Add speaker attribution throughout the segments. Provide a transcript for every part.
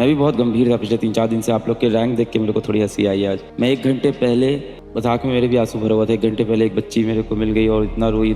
Speaker 1: मैं भी बहुत गंभीर था पिछले 3-4 दिन से। आप लोग के रैंक देख के मेरे को थोड़ी हंसी आई आज। मैं 1 घंटे पहले मजाक में मेरे भी आंसू भरा हुआ था। 1 घंटे पहले एक बच्ची मेरे को मिल गई और इतना रोई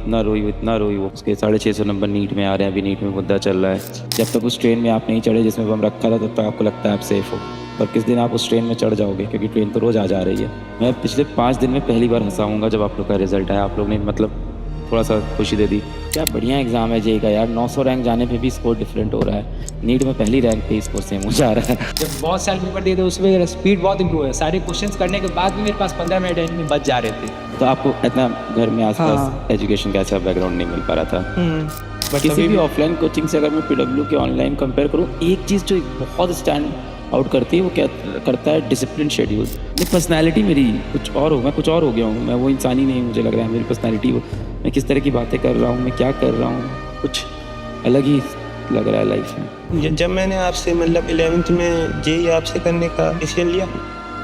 Speaker 1: वो उसके 650 नंबर नीट में आ रहे हैं। अभी नीट में मुद्दा चल रहा है। जब तक उस ट्रेन में आप नहीं चढ़े जिसमें बम रखा था तब तक आपको लगता है आप सेफ हो, पर किस दिन आप उस ट्रेन में चढ़ जाओगे, क्योंकि ट्रेन तो रोज़ आ जा रही है। मैं पिछले 5 दिन में पहली बार हंसा हूँगा जब आप लोग का रिजल्ट आया। आप लोग ने मतलब थोड़ा सा खुशी दे दी। क्या बढ़िया एग्जाम है जेई का यार। 900 रैंक जाने पे भी स्कोर डिफरेंट हो रहा है। नीट में पहली रैंक पे स्कोर सेम हो जा रहा है।
Speaker 2: जब बहुत सारे पेपर दिए थे उसमें मेरा स्पीड बहुत इंप्रूव है। सारे क्वेश्चंस करने के बाद भी मेरे पास 15 मिनट में बच जा रहे थे।
Speaker 1: तो आपको इतना घर में आसपास एजुकेशन का ऐसा बैकग्राउंड नहीं मिल पा रहा था।
Speaker 2: बट
Speaker 1: किसी भी ऑफलाइन कोचिंग से अगर मैं पीडब्ल्यू के ऑनलाइन कंपेयर करूँ, एक चीज़ जो बहुत स्टैंड आउट करती है वो क्या करता है, डिसिप्लिन शेड्यूल। मेरी पर्सनैलिटी मेरी कुछ और हो, मैं कुछ और हो गया हूँ। मैं वो इंसान ही नहीं मुझे लग रहा है। मेरी पर्सनैलिटी वो, मैं किस तरह की बातें कर रहा हूँ, मैं क्या कर रहा हूँ, कुछ अलग ही लग रहा है लाइफ में।
Speaker 3: जब मैंने आपसे मतलब 11th में जेई आपसे करने का डिसीजन लिया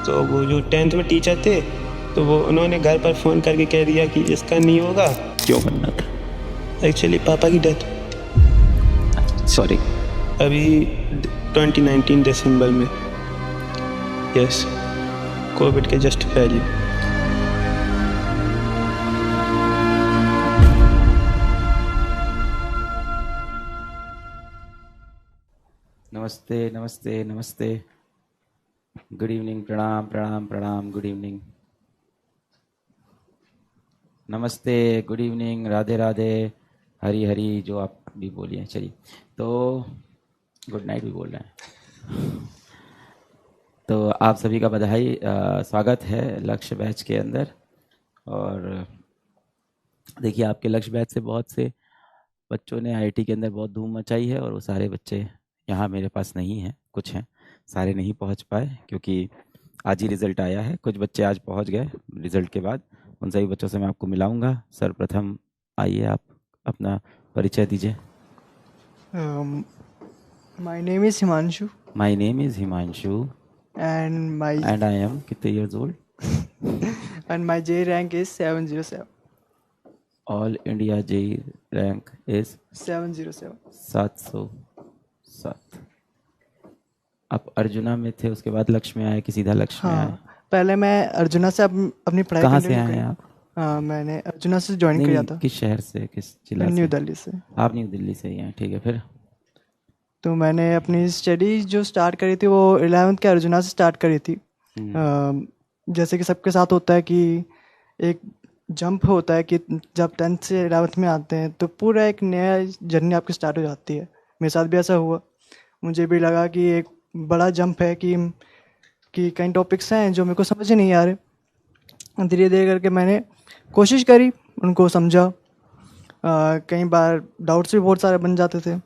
Speaker 3: तो वो जो 10th में टीचर थे तो वो उन्होंने घर पर फ़ोन करके कह दिया कि इसका नहीं होगा।
Speaker 1: क्यों बनना था?
Speaker 3: एक्चुअली पापा की डेथ
Speaker 1: सॉरी
Speaker 3: अभी 2019 दिसंबर में। यस, कोविड के जस्ट पहले।
Speaker 1: नमस्ते नमस्ते नमस्ते, गुड इवनिंग, प्रणाम प्रणाम प्रणाम, गुड इवनिंग, नमस्ते, गुड इवनिंग, राधे राधे, हरी हरी, जो आप भी बोलिए। चलिए, तो गुड नाइट भी बोल रहे हैं। तो आप सभी का बधाई, स्वागत है लक्ष्य बैच के अंदर। और देखिए, आपके लक्ष्य बैच से बहुत से बच्चों ने आईआईटी के अंदर बहुत धूम मचाई है, और वो सारे बच्चे यहाँ मेरे पास नहीं हैं, कुछ हैं, सारे नहीं पहुँच पाए क्योंकि आज ही रिज़ल्ट आया है। कुछ बच्चे आज पहुँच गए रिज़ल्ट के बाद, उन सभी बच्चों से मैं आपको मिलाऊंगा। सर्वप्रथम आइए, आप अपना परिचय दीजिए।
Speaker 4: My name is Himanshu
Speaker 1: my name is Himanshu
Speaker 4: and
Speaker 1: and I am कितने years old?
Speaker 4: my J rank is 707.
Speaker 1: All India JEE rank is
Speaker 4: 707.
Speaker 1: 707। आप अर्जुना में थे, उसके बाद लक्ष्य में आए कि सीधा लक्ष्य में आए?
Speaker 4: हाँ, पहले मैं अर्जुना से अपनी पढ़ाई
Speaker 1: कहाँ से
Speaker 4: continue
Speaker 1: आए
Speaker 4: करी।
Speaker 1: हैं आप?
Speaker 4: हाँ, मैंने अर्जुना से ज्वाइन
Speaker 1: नहीं,
Speaker 4: किया
Speaker 1: नहीं,
Speaker 4: था।
Speaker 1: किस शहर से, किस जिला
Speaker 4: न्यू
Speaker 1: से?
Speaker 4: दिल्ली से।
Speaker 1: आप न्यू दिल्ली से ही हैं, ठीक है। फिर
Speaker 4: तो मैंने अपनी स्टडी जो स्टार्ट करी थी वो 11th के अर्जुना से स्टार्ट करी थी। जैसे कि सबके साथ होता है कि एक जंप होता है कि जब 10th से 11th में आते हैं तो पूरा एक नया जर्नी आपकी स्टार्ट हो जाती है। मेरे साथ भी ऐसा हुआ। मुझे भी लगा कि एक बड़ा जंप है कि कई टॉपिक्स हैं जो मेरे को समझ ही नहीं आ रहे। धीरे धीरे करके मैंने कोशिश करी, उनको समझा। कई बार डाउट्स भी बहुत सारे बन जाते थे,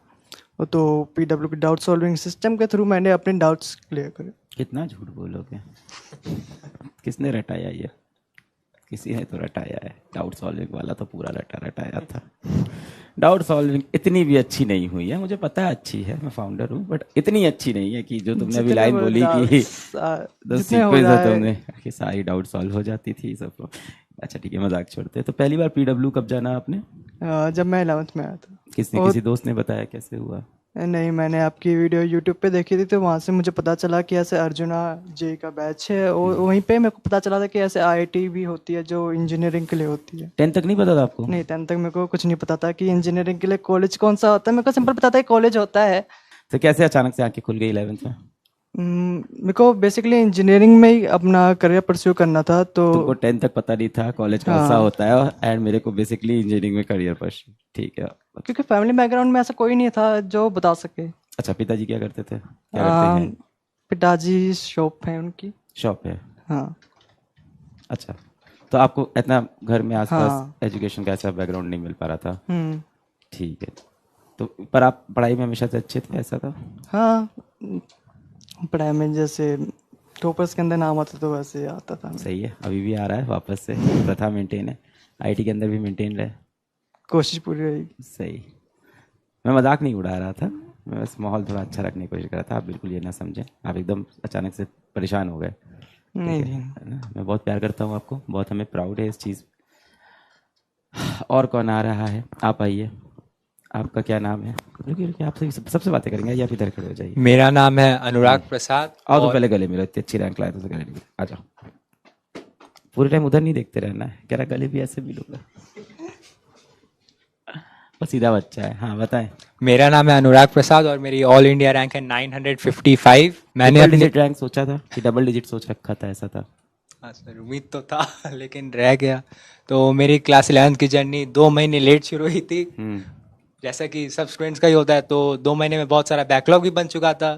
Speaker 4: तो पीडब्ल्यू के डाउट सॉल्विंग सिस्टम के थ्रू मैंने अपने डाउट्स क्लियर करे।
Speaker 1: कितना झूठ बोलोगे? किसने रटाया ये? किसी ने तो रटाया है। डाउट सॉल्विंग वाला तो पूरा रटाया था। डाउट सॉल्विंग इतनी भी अच्छी नहीं हुई है, मुझे पता है अच्छी है, मैं फाउंडर हूँ, बट इतनी अच्छी नहीं है कि जो तुमने अभी लाइन बोली कि सीक्वेंस है तुमने कि सारी डाउट सॉल्व हो जाती थी सब। अच्छा ठीक है, मजाक छोड़ते हैं। तो पहली बार पीडब्ल्यू कब जाना आपने?
Speaker 4: जब मैं 11th में आया था।
Speaker 1: किसी दोस्त ने बताया, कैसे हुआ?
Speaker 4: नहीं, मैंने आपकी वीडियो यूट्यूब पे देखी थी, तो वहाँ से मुझे पता चला कि ऐसे अर्जुना जे का बैच है, और वहीं पे मेरे को पता चला था कि ऐसे आईआईटी भी होती है जो इंजीनियरिंग के लिए होती है।
Speaker 1: 10th तक नहीं पता था आपको?
Speaker 4: नहीं, 10th तक मेरे को कुछ नहीं पता था कि इंजीनियरिंग के लिए कॉलेज कौन सा होता है। मेरे को सिंपल पता था कि कॉलेज होता है।
Speaker 1: तो कैसे अचानक से आंखें खुल गई 11th में?
Speaker 4: मेरे को बेसिकली इंजीनियरिंग में ही अपना करियर परस्यू करना था। तो
Speaker 1: तुमको 10th तक पता नहीं था कॉलेज कौन सा होता है, एंड मेरे को बेसिकली इंजीनियरिंग में करियर परस्यू, ठीक है।
Speaker 4: क्योंकि फैमिली बैकग्राउंड में ऐसा कोई नहीं था जो बता सके।
Speaker 1: अच्छा, पिताजी क्या करते थे, क्या करते हैं?
Speaker 4: पिताजी शॉप है उनकी।
Speaker 1: शॉप है?
Speaker 4: हाँ।
Speaker 1: अच्छा, तो आपको इतना घर में आसपास एजुकेशन का ऐसा बैकग्राउंड नहीं मिल पा रहा था? ठीक है। तो पर आप पढ़ाई में हमेशा से अच्छे थे, ऐसा था?
Speaker 4: हाँ, पढ़ाई में जैसे टॉपर्स के अंदर नाम आता तो वैसे आता था।
Speaker 1: सही है, अभी भी आ रहा है वापस से, प्रथा मेंटेन है, आईटी के अंदर भी मेंटेन रहे,
Speaker 4: कोशिश पूरी रहेगी।
Speaker 1: सही। मैं मजाक नहीं उड़ा रहा था, मैं बस माहौल थोड़ा अच्छा रखने की कोशिश कर रहा था। आप बिल्कुल ये ना समझें, आप एकदम अचानक से परेशान हो गए।
Speaker 4: नहीं,
Speaker 1: मैं बहुत प्यार करता हूँ आपको, बहुत हमें प्राउड है इस चीज़। और कौन आ रहा है? आप आइए, आपका क्या नाम है? रुकिए रुकिए, आपसे सबसे बातें करेंगे, या फिर इधर खड़े हो जाइए।
Speaker 2: मेरा नाम है अनुराग प्रसाद।
Speaker 1: आओ तो
Speaker 2: और
Speaker 1: पहले गले मिलो, इतनी अच्छी रैंक लाए तो गले मिलो, आ जाओ। पूरे टाइम उधर नहीं देखते रहना है, कह रहा गले भी ऐसे मिलूंगा। वो सीधा बच्चा है। हाँ बताएं।
Speaker 2: मेरा नाम है अनुराग प्रसाद और मेरी ऑल इंडिया रैंक है 955। मैंने
Speaker 1: डबल
Speaker 2: अपनी
Speaker 1: डिजिट रैंक सोचा था कि डबल डिजिट सोच रखा था, ऐसा था?
Speaker 2: हाँ सर, उम्मीद तो था लेकिन रह गया। तो मेरी क्लास 11th की जर्नी 2 महीने लेट शुरू हुई थी, जैसा कि सब स्टूडेंट्स का ही होता है। तो 2 महीने में बहुत सारा बैकलॉग भी बन चुका था।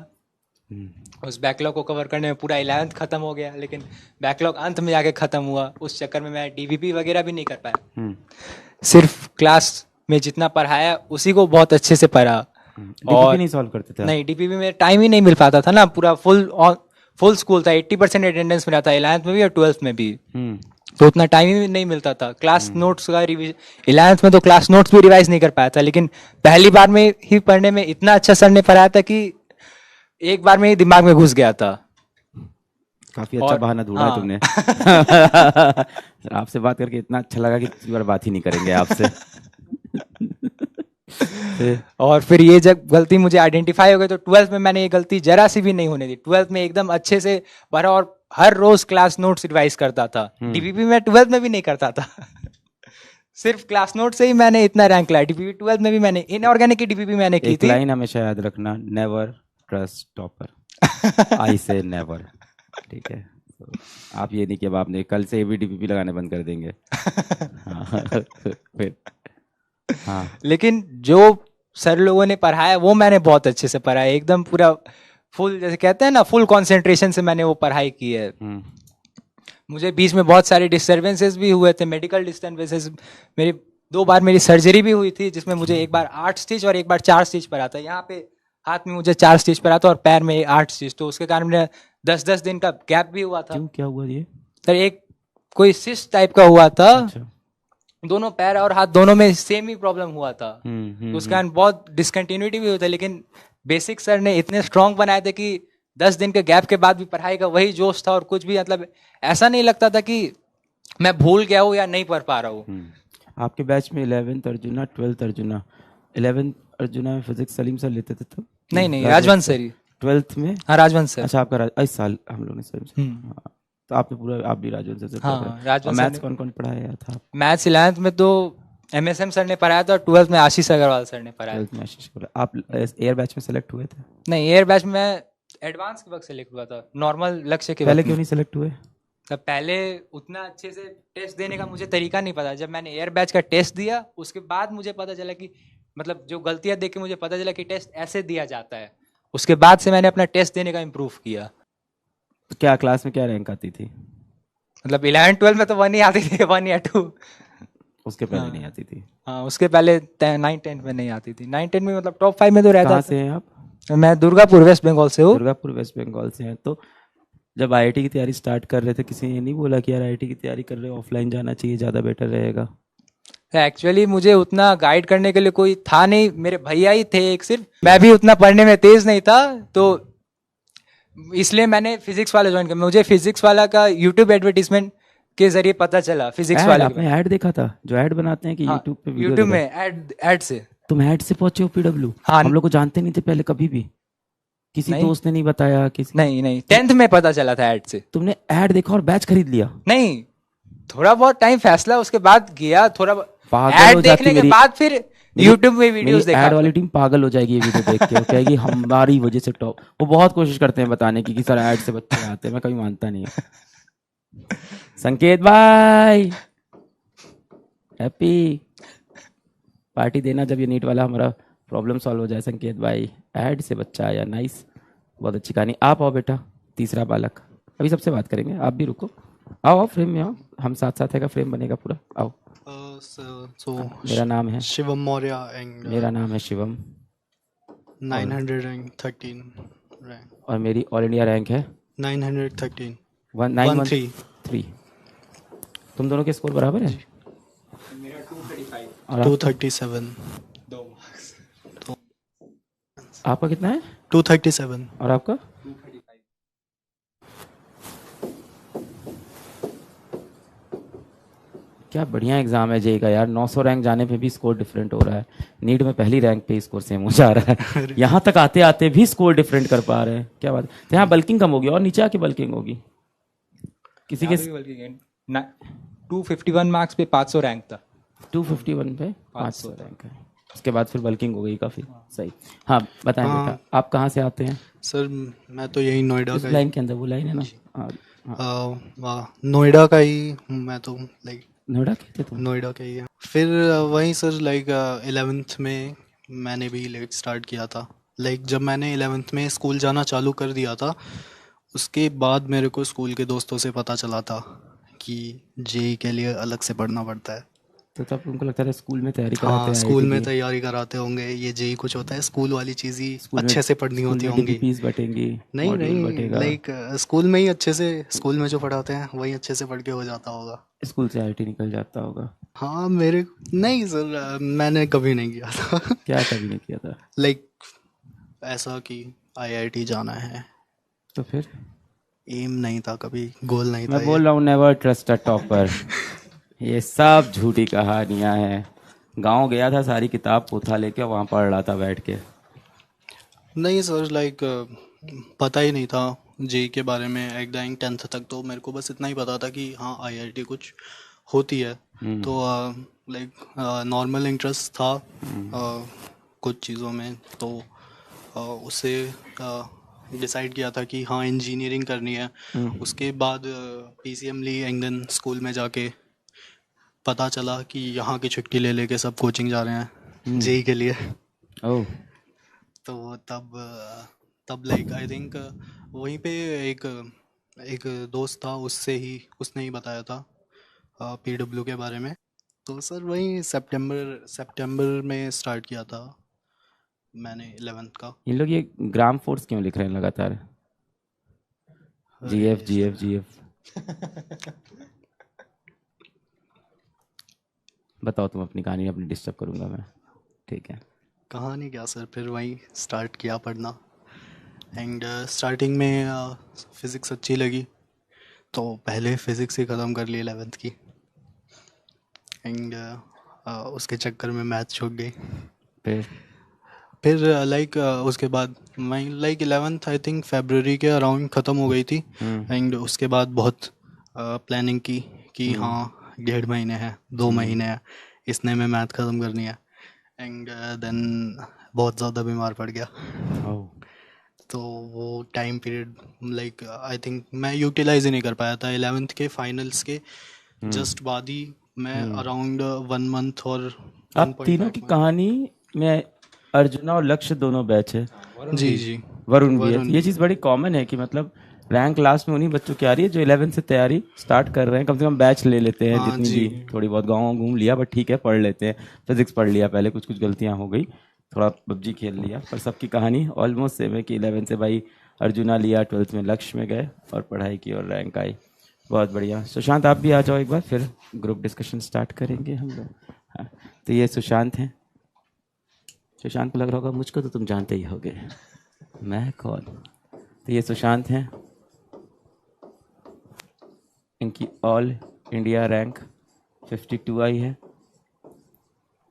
Speaker 2: उस बैकलॉग को कवर करने में पूरा 11th खत्म हो गया, लेकिन बैकलॉग अंत में जाके खत्म हुआ। उस चक्कर में मैं डीवीपी वगैरह भी नहीं कर पाया। सिर्फ क्लास में जितना पढ़ाया उसी को बहुत अच्छे से पढ़ा।
Speaker 1: डीपीपी नहीं सॉल्व करते थे आप?
Speaker 2: नहीं, डीपीपी में टाइम ही नहीं मिल पाता था ना। पूरा फुल स्कूल था, 80% अटेंडेंस मिला था 11th में भी और 12th में भी। तो उतना टाइम ही नहीं मिलता था। क्लास नोट्स का 11th में तो क्लास नोट्स भी रिवाइज नहीं कर पाया था, लेकिन पहली बार में ही पढ़ने में इतना अच्छा सर ने पढ़ाया था कि एक बार में ही दिमाग में घुस गया था।
Speaker 1: काफी अच्छा बहाना ढूंढा है तुमने। आपसे बात करके इतना अच्छा लगा कि किसी बार बात ही नहीं करेंगे आपसे।
Speaker 2: और फिर ये जब गलती मुझे आइडेंटिफाई हो गई तो 12th में मैंने ये गलती जरा सी भी नहीं होने दी। 12th में एकदम अच्छे से पढ़ा और हर रोज क्लास नोट्स रिवाइज करता था। डीपीपी में 12th में भी नहीं करता था। सिर्फ क्लास नोट से ही मैंने इतना रैंक लाया। डीपीपी 12th में भी मैंने इनऑर्गेनिक की डीपीपी मैंने की
Speaker 1: एक
Speaker 2: थी।
Speaker 1: लाइन हमेशा याद रखना, नेवर ट्रस्ट टॉपर। आई से नेवर, ठीक है? तो आप ये नहीं कि अब आपने कल से भी डीपीपी लगाने बंद कर देंगे। हाँ फिर हाँ,
Speaker 2: लेकिन जो सर लोगों ने पढ़ाया वो मैंने बहुत अच्छे से पढ़ा है, एकदम पूरा फुल, जैसे कहते हैं ना, फुल कंसंट्रेशन से मैंने वो पढ़ाई की है। मुझे बीच में बहुत सारे डिस्टर्बेंसेस भी हुए थे, मेडिकल डिस्टर्बेंसेस। मेरी 2 बार मेरी सर्जरी भी हुई थी, जिसमें मुझे एक बार 8 स्टिच और एक बार 4 स्टिच पड़ा था। यहाँ पे हाथ में मुझे 4 स्टिच पड़ा था और पैर में 8 स्टिच। तो उसके कारण मेरा 10-10 दिन का गैप भी हुआ था।
Speaker 1: क्यों, क्या हुआ ये?
Speaker 2: सर एक कोई सिस्ट टाइप का हुआ था।
Speaker 1: अच्छा।
Speaker 2: दोनों पैर और हाथ दोनों में सेम ही प्रॉब्लम हुआ था। तो उसके कारण बहुत डिसकंटिन्यूटी भी हुई था, लेकिन बेसिक सर ने इतने स्ट्रांग बनाए थे कि 10 दिन के गैप के बाद भी पढ़ाई का वही जोश था और कुछ भी मतलब ऐसा नहीं लगता था कि मैं भूल गया हूँ या नहीं पढ़ पा रहा हूँ।
Speaker 1: आपके बैच में 11th arjuna, 12th arjuna, 11th arjuna में फिजिक्स सलीम सर लेते थे तो?
Speaker 2: नहीं, राजवंश सर ही।
Speaker 1: 12th में?
Speaker 2: हाँ, राजवंश सर।
Speaker 1: अच्छा, आपका इस साल हम लोग ने सलीम सर। हाँ, तो आपने पूरा, आप भी राजवंश सर से
Speaker 2: हाँ,
Speaker 1: पढ़े।
Speaker 2: राजवंश
Speaker 1: और
Speaker 2: सर
Speaker 1: मैथ्स कौन कौन पढ़ाया था?
Speaker 2: मैथ्स 11th में तो MSM सर ने पढ़ाया था और 12th में आशीष अग्रवाल सर ने पढ़ाया।
Speaker 1: 12th में आशीष अग्रवाल। आप एयर बैच में सेलेक्ट हुए थे?
Speaker 2: नहीं, एयर बैच में एडवांस के वक्त सेलेक्ट हुआ था, नॉर्मल लक्ष्य के
Speaker 1: पहले
Speaker 2: वक्त
Speaker 1: क्यों नहीं सेलेक्ट हुए?
Speaker 2: तब पहले उतना अच्छे से टेस्ट देने का मुझे तरीका नहीं पता। जब मैंने एयर बैच का टेस्ट दिया उसके बाद मुझे पता चला कि मतलब जो गलतियां देख के मुझे पता चला कि टेस्ट ऐसे दिया जाता है। उसके बाद से मैंने अपना टेस्ट देने का इम्प्रूव किया।
Speaker 1: तो क्या क्लास में क्या रैंक आती थी?
Speaker 2: मतलब 11-12 में तो 1 ही आती थी, 1 या 2।
Speaker 1: उसके पहले नहीं आती थी?
Speaker 2: हाँ, उसके पहले 9-10 में नहीं आती थी। 9-10 में मतलब टॉप 5 में तो रहता
Speaker 1: कहाँ
Speaker 2: था।
Speaker 1: से हैं आप?
Speaker 2: मैं दुर्गापुर वेस्ट बंगाल से हूँ।
Speaker 1: दुर्गापुर वेस्ट बंगाल से हैं। तो जब आईआईटी की तैयारी स्टार्ट कर रहे थे, किसी ने ये नहीं बोला कि यार आईआईटी की तैयारी कर रहे हो, ऑफलाइन जाना चाहिए, ज़्यादा बेटर रहेगा?
Speaker 2: एक्चुअली मुझे उतना गाइड करने के लिए कोई था नहीं, मेरे भैया ही थे एक सिर्फ। मैं भी उतना पढ़ने में तेज नहीं था, तो इसलिए मैंने फिजिक्स वाला ज्वाइन किया। मुझे फिजिक्स वाला का यूट्यूब एडवर्टीजमेंट के जरिए पता चला फिजिक्स वाला।
Speaker 1: आपने ऐड देखा था जो ऐड बनाते हैं कि यूट्यूब पे वीडियो?
Speaker 2: यूट्यूब में ऐड से।
Speaker 1: तुम ऐड से पहुंचे हो पीडब्ल्यू?
Speaker 2: हाँ,
Speaker 1: हम लोग को जानते नहीं थे पहले कभी भी, किसी दोस्त ने नहीं बताया, किसी
Speaker 2: नहीं 10th में पता चला था ऐड से।
Speaker 1: तुमने ऐड देखा और बैच खरीद लिया?
Speaker 2: नहीं, थोड़ा बहुत टाइम फैसला उसके बाद गया, थोड़ा
Speaker 1: पागल
Speaker 2: ऐड
Speaker 1: हो
Speaker 2: देखने
Speaker 1: जाती
Speaker 2: के बाद फिर यूट्यूब में वीडियोस देखा।
Speaker 1: ऐड वाली टीम पागल हो जाएगी ये वीडियो देख के, कहेगी हमारी वजह से टॉप। वो बहुत कोशिश करते हैं बताने की कि सर ऐड से बच्चे आते हैं, मैं कभी मानता नहीं है। संकेत भाई हैप्पी पार्टी देना जब ये नीट वाला हमारा प्रॉब्लम सॉल्व हो जाए। संकेत भाई, ऐड से बच्चा आया, नाइस, बहुत अच्छी कहानी। आप आओ बेटा, तीसरा बालक। अभी सबसे बात करेंगे, आप भी रुको, आओ फ्रेम में आओ, हम साथ साथ है का फ्रेम बनेगा पूरा, आओ। मेरा नाम है
Speaker 5: शिवम मौर्य एंड
Speaker 1: मेरा नाम है शिवम,
Speaker 5: 913 रैंक,
Speaker 1: और मेरी ऑल इंडिया रैंक है
Speaker 5: 913
Speaker 1: 913। तुम दोनों के स्कोर बराबर है?
Speaker 2: मेरा 235
Speaker 1: और आपका?
Speaker 5: 237
Speaker 2: 2 मार्क्स।
Speaker 1: आपका कितना है?
Speaker 5: 237
Speaker 1: और आपका?
Speaker 2: 235।
Speaker 1: क्या बढ़िया एग्जाम है जेई का यार, 900 रैंक जाने पे भी स्कोर डिफरेंट हो रहा है, नीट में पहली रैंक पे स्कोर सेम हो जा रहा है, यहाँ तक आते आते भी स्कोर डिफरेंट कर पा रहे हैं, क्या बात है। तो यहाँ बल्किंग कम होगी और नीचे आके बल्किंग होगी किसी के
Speaker 2: 251 मार्क्स पे 500 रैंक था।
Speaker 1: 251 पे 500 रैंक है, उसके बाद फिर बल्किंग हो गई काफ़ी सही। हाँ बताएं
Speaker 5: हाँ।
Speaker 1: बेटा, आप कहाँ से आते हैं?
Speaker 5: सर मैं तो यही नोएडा
Speaker 1: इस
Speaker 5: का
Speaker 1: लाइन के अंदर वो लाइन है ना, हाँ,
Speaker 5: नोएडा का ही हूँ मैं तो, लाइक
Speaker 1: नोएडा के थे तुम?
Speaker 5: नोएडा का ही है। फिर वहीं सर लाइक 11th में मैंने भी लेट स्टार्ट किया था। लाइक जब मैंने 11th में स्कूल जाना चालू कर दिया था, उसके बाद मेरे को स्कूल के दोस्तों से पता चला था कि जेई के लिए अलग से पढ़ना पड़ता है।
Speaker 1: तो तब तुमको लगता था स्कूल में तैयारी कराते
Speaker 5: हाँ,
Speaker 1: हैं
Speaker 5: स्कूल
Speaker 1: IIT
Speaker 5: में
Speaker 1: की?
Speaker 5: तैयारी कराते होंगे, ये जेई कुछ होता है स्कूल वाली चीज़ ही
Speaker 1: स्कूल में-
Speaker 5: अच्छे से पढ़नी
Speaker 1: स्कूल
Speaker 5: होती
Speaker 1: में
Speaker 5: होंगी।
Speaker 1: DPPs बटेंगी,
Speaker 5: नहीं
Speaker 1: मॉड्यूल
Speaker 5: नहीं,
Speaker 1: बटेगा,
Speaker 5: लाइक स्कूल में ही अच्छे से, स्कूल में जो पढ़ाते हैं वही अच्छे से पढ़ के हो जाता होगा।
Speaker 1: स्कूल से IIT निकल जाता होगा।
Speaker 5: हाँ मेरे नहीं सर, मैंने कभी नहीं किया था।
Speaker 1: क्या कभी नहीं किया था?
Speaker 5: लाइक ऐसा कि आईआईटी जाना है,
Speaker 1: तो फिर
Speaker 5: एम नहीं था कभी, गोल नहीं था
Speaker 1: मैं
Speaker 5: ये।
Speaker 1: बोल रहा हूँ नेवर ट्रस्ट अ टॉपर, ये सब झूठी कहानियां हैं। गांव गया था, सारी किताब पोथा लेके वहां पढ़ रहा था बैठ के।
Speaker 5: नहीं सर, लाइक पता ही नहीं था जेई के बारे में। एकदम 10th तक तो मेरे को बस इतना ही पता था कि हाँ आईआईटी कुछ होती है। तो लाइक नॉर्मल इंटरेस्ट था कुछ चीज़ों में, तो उससे डिसाइड किया था कि हाँ इंजीनियरिंग करनी है। उसके बाद पीसीएम ली, एंड देन स्कूल में जाके पता चला कि यहाँ की छुट्टी ले लेके सब कोचिंग जा रहे हैं जेई के लिए।
Speaker 1: ओह,
Speaker 5: तो तब लाइक आई थिंक वहीं पे एक दोस्त था, उसने ही बताया था पीडब्ल्यू के बारे में। तो सर वहीं सितंबर में स्टार्ट किया था मैंने 11th का।
Speaker 1: इन लोग ये ग्राम फोर्स क्यों लिख रहे हैं लगातार? GF GF GF बताओ तुम अपनी कहानी, अपनी डिस्टर्ब करूंगा मैं, ठीक है?
Speaker 5: कहानी क्या सर, फिर वहीं स्टार्ट किया पढ़ना। एंड स्टार्टिंग में फिज़िक्स अच्छी लगी, तो पहले फिज़िक्स ही ख़त्म कर ली 11th की। एंड उसके चक्कर में मैथ छूट गई। फिर लाइक उसके बाद मैं लाइक 11th आई थिंक फरवरी के अराउंड ख़त्म हो गई थी। एंड उसके बाद बहुत प्लानिंग की कि हाँ 1.5 महीने है, 2 महीने है, इसने में मैथ ख़त्म करनी है। एंड देन बहुत ज़्यादा बीमार पड़ गया। तो वो time period like I think मैं यूटिलाइज ही नहीं कर पाया था। 11th के फाइनल्स के जस्ट बाद ही मैं अराउंड 1 मंथ और
Speaker 1: आप तीनों की कहानी में अर्जुना और लक्ष्य दोनों बैच है।
Speaker 5: जी
Speaker 1: वरुण भी है। ये चीज़ बड़ी कॉमन है कि मतलब रैंक लास्ट में उन्हीं बच्चों की आ रही है जो 11 से तैयारी स्टार्ट कर रहे हैं। कम से कम बैच ले लेते हैं, जितनी भी थोड़ी बहुत गाँव घूम लिया, बट ठीक है पढ़ लेते हैं। फिजिक्स पढ़ लिया पहले, कुछ कुछ गलतियाँ हो गई, थोड़ा पबजी खेल लिया, पर सबकी कहानी ऑलमोस्ट सेम है कि 11 से भाई अर्जुना लिया, 12th में लक्ष्य में गए और पढ़ाई की और रैंक आई। बहुत बढ़िया। सुशांत आप भी आ जाओ एक बार, फिर ग्रुप डिस्कशन स्टार्ट करेंगे हम लोग। हाँ, तो ये सुशांत हैं। सुशांत को लग रहा होगा मुझको तो तुम जानते ही होगे, मैं कौन। तो ये सुशांत हैं, इनकी ऑल इंडिया रैंक 52 आई है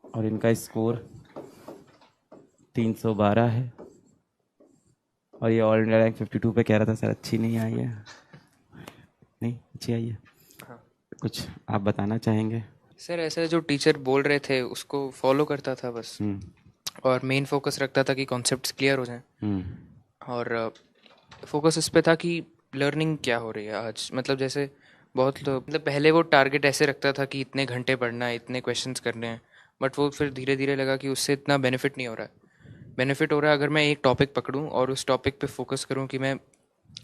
Speaker 1: और इनका स्कोर 312 है। और ये ऑल इंडिया रैंक 52 पे कह रहा था सर अच्छी नहीं आई है। नहीं अच्छी आई है। कुछ आप बताना चाहेंगे?
Speaker 6: सर ऐसे जो टीचर बोल रहे थे उसको फॉलो करता था बस, और मेन फोकस रखता था कि कॉन्सेप्ट्स क्लियर हो जाएं। और फोकस इस पे था कि लर्निंग क्या हो रही है आज। मतलब जैसे बहुत लोग, मतलब पहले वो टारगेट ऐसे रखता था कि इतने घंटे पढ़ना है, इतने क्वेश्चंस करने हैं, बट वो फिर धीरे धीरे लगा कि उससे इतना बेनिफिट नहीं हो रहा है। बेनिफिट हो रहा है अगर मैं एक टॉपिक पकड़ूं और उस टॉपिक पे फोकस करूं कि मैं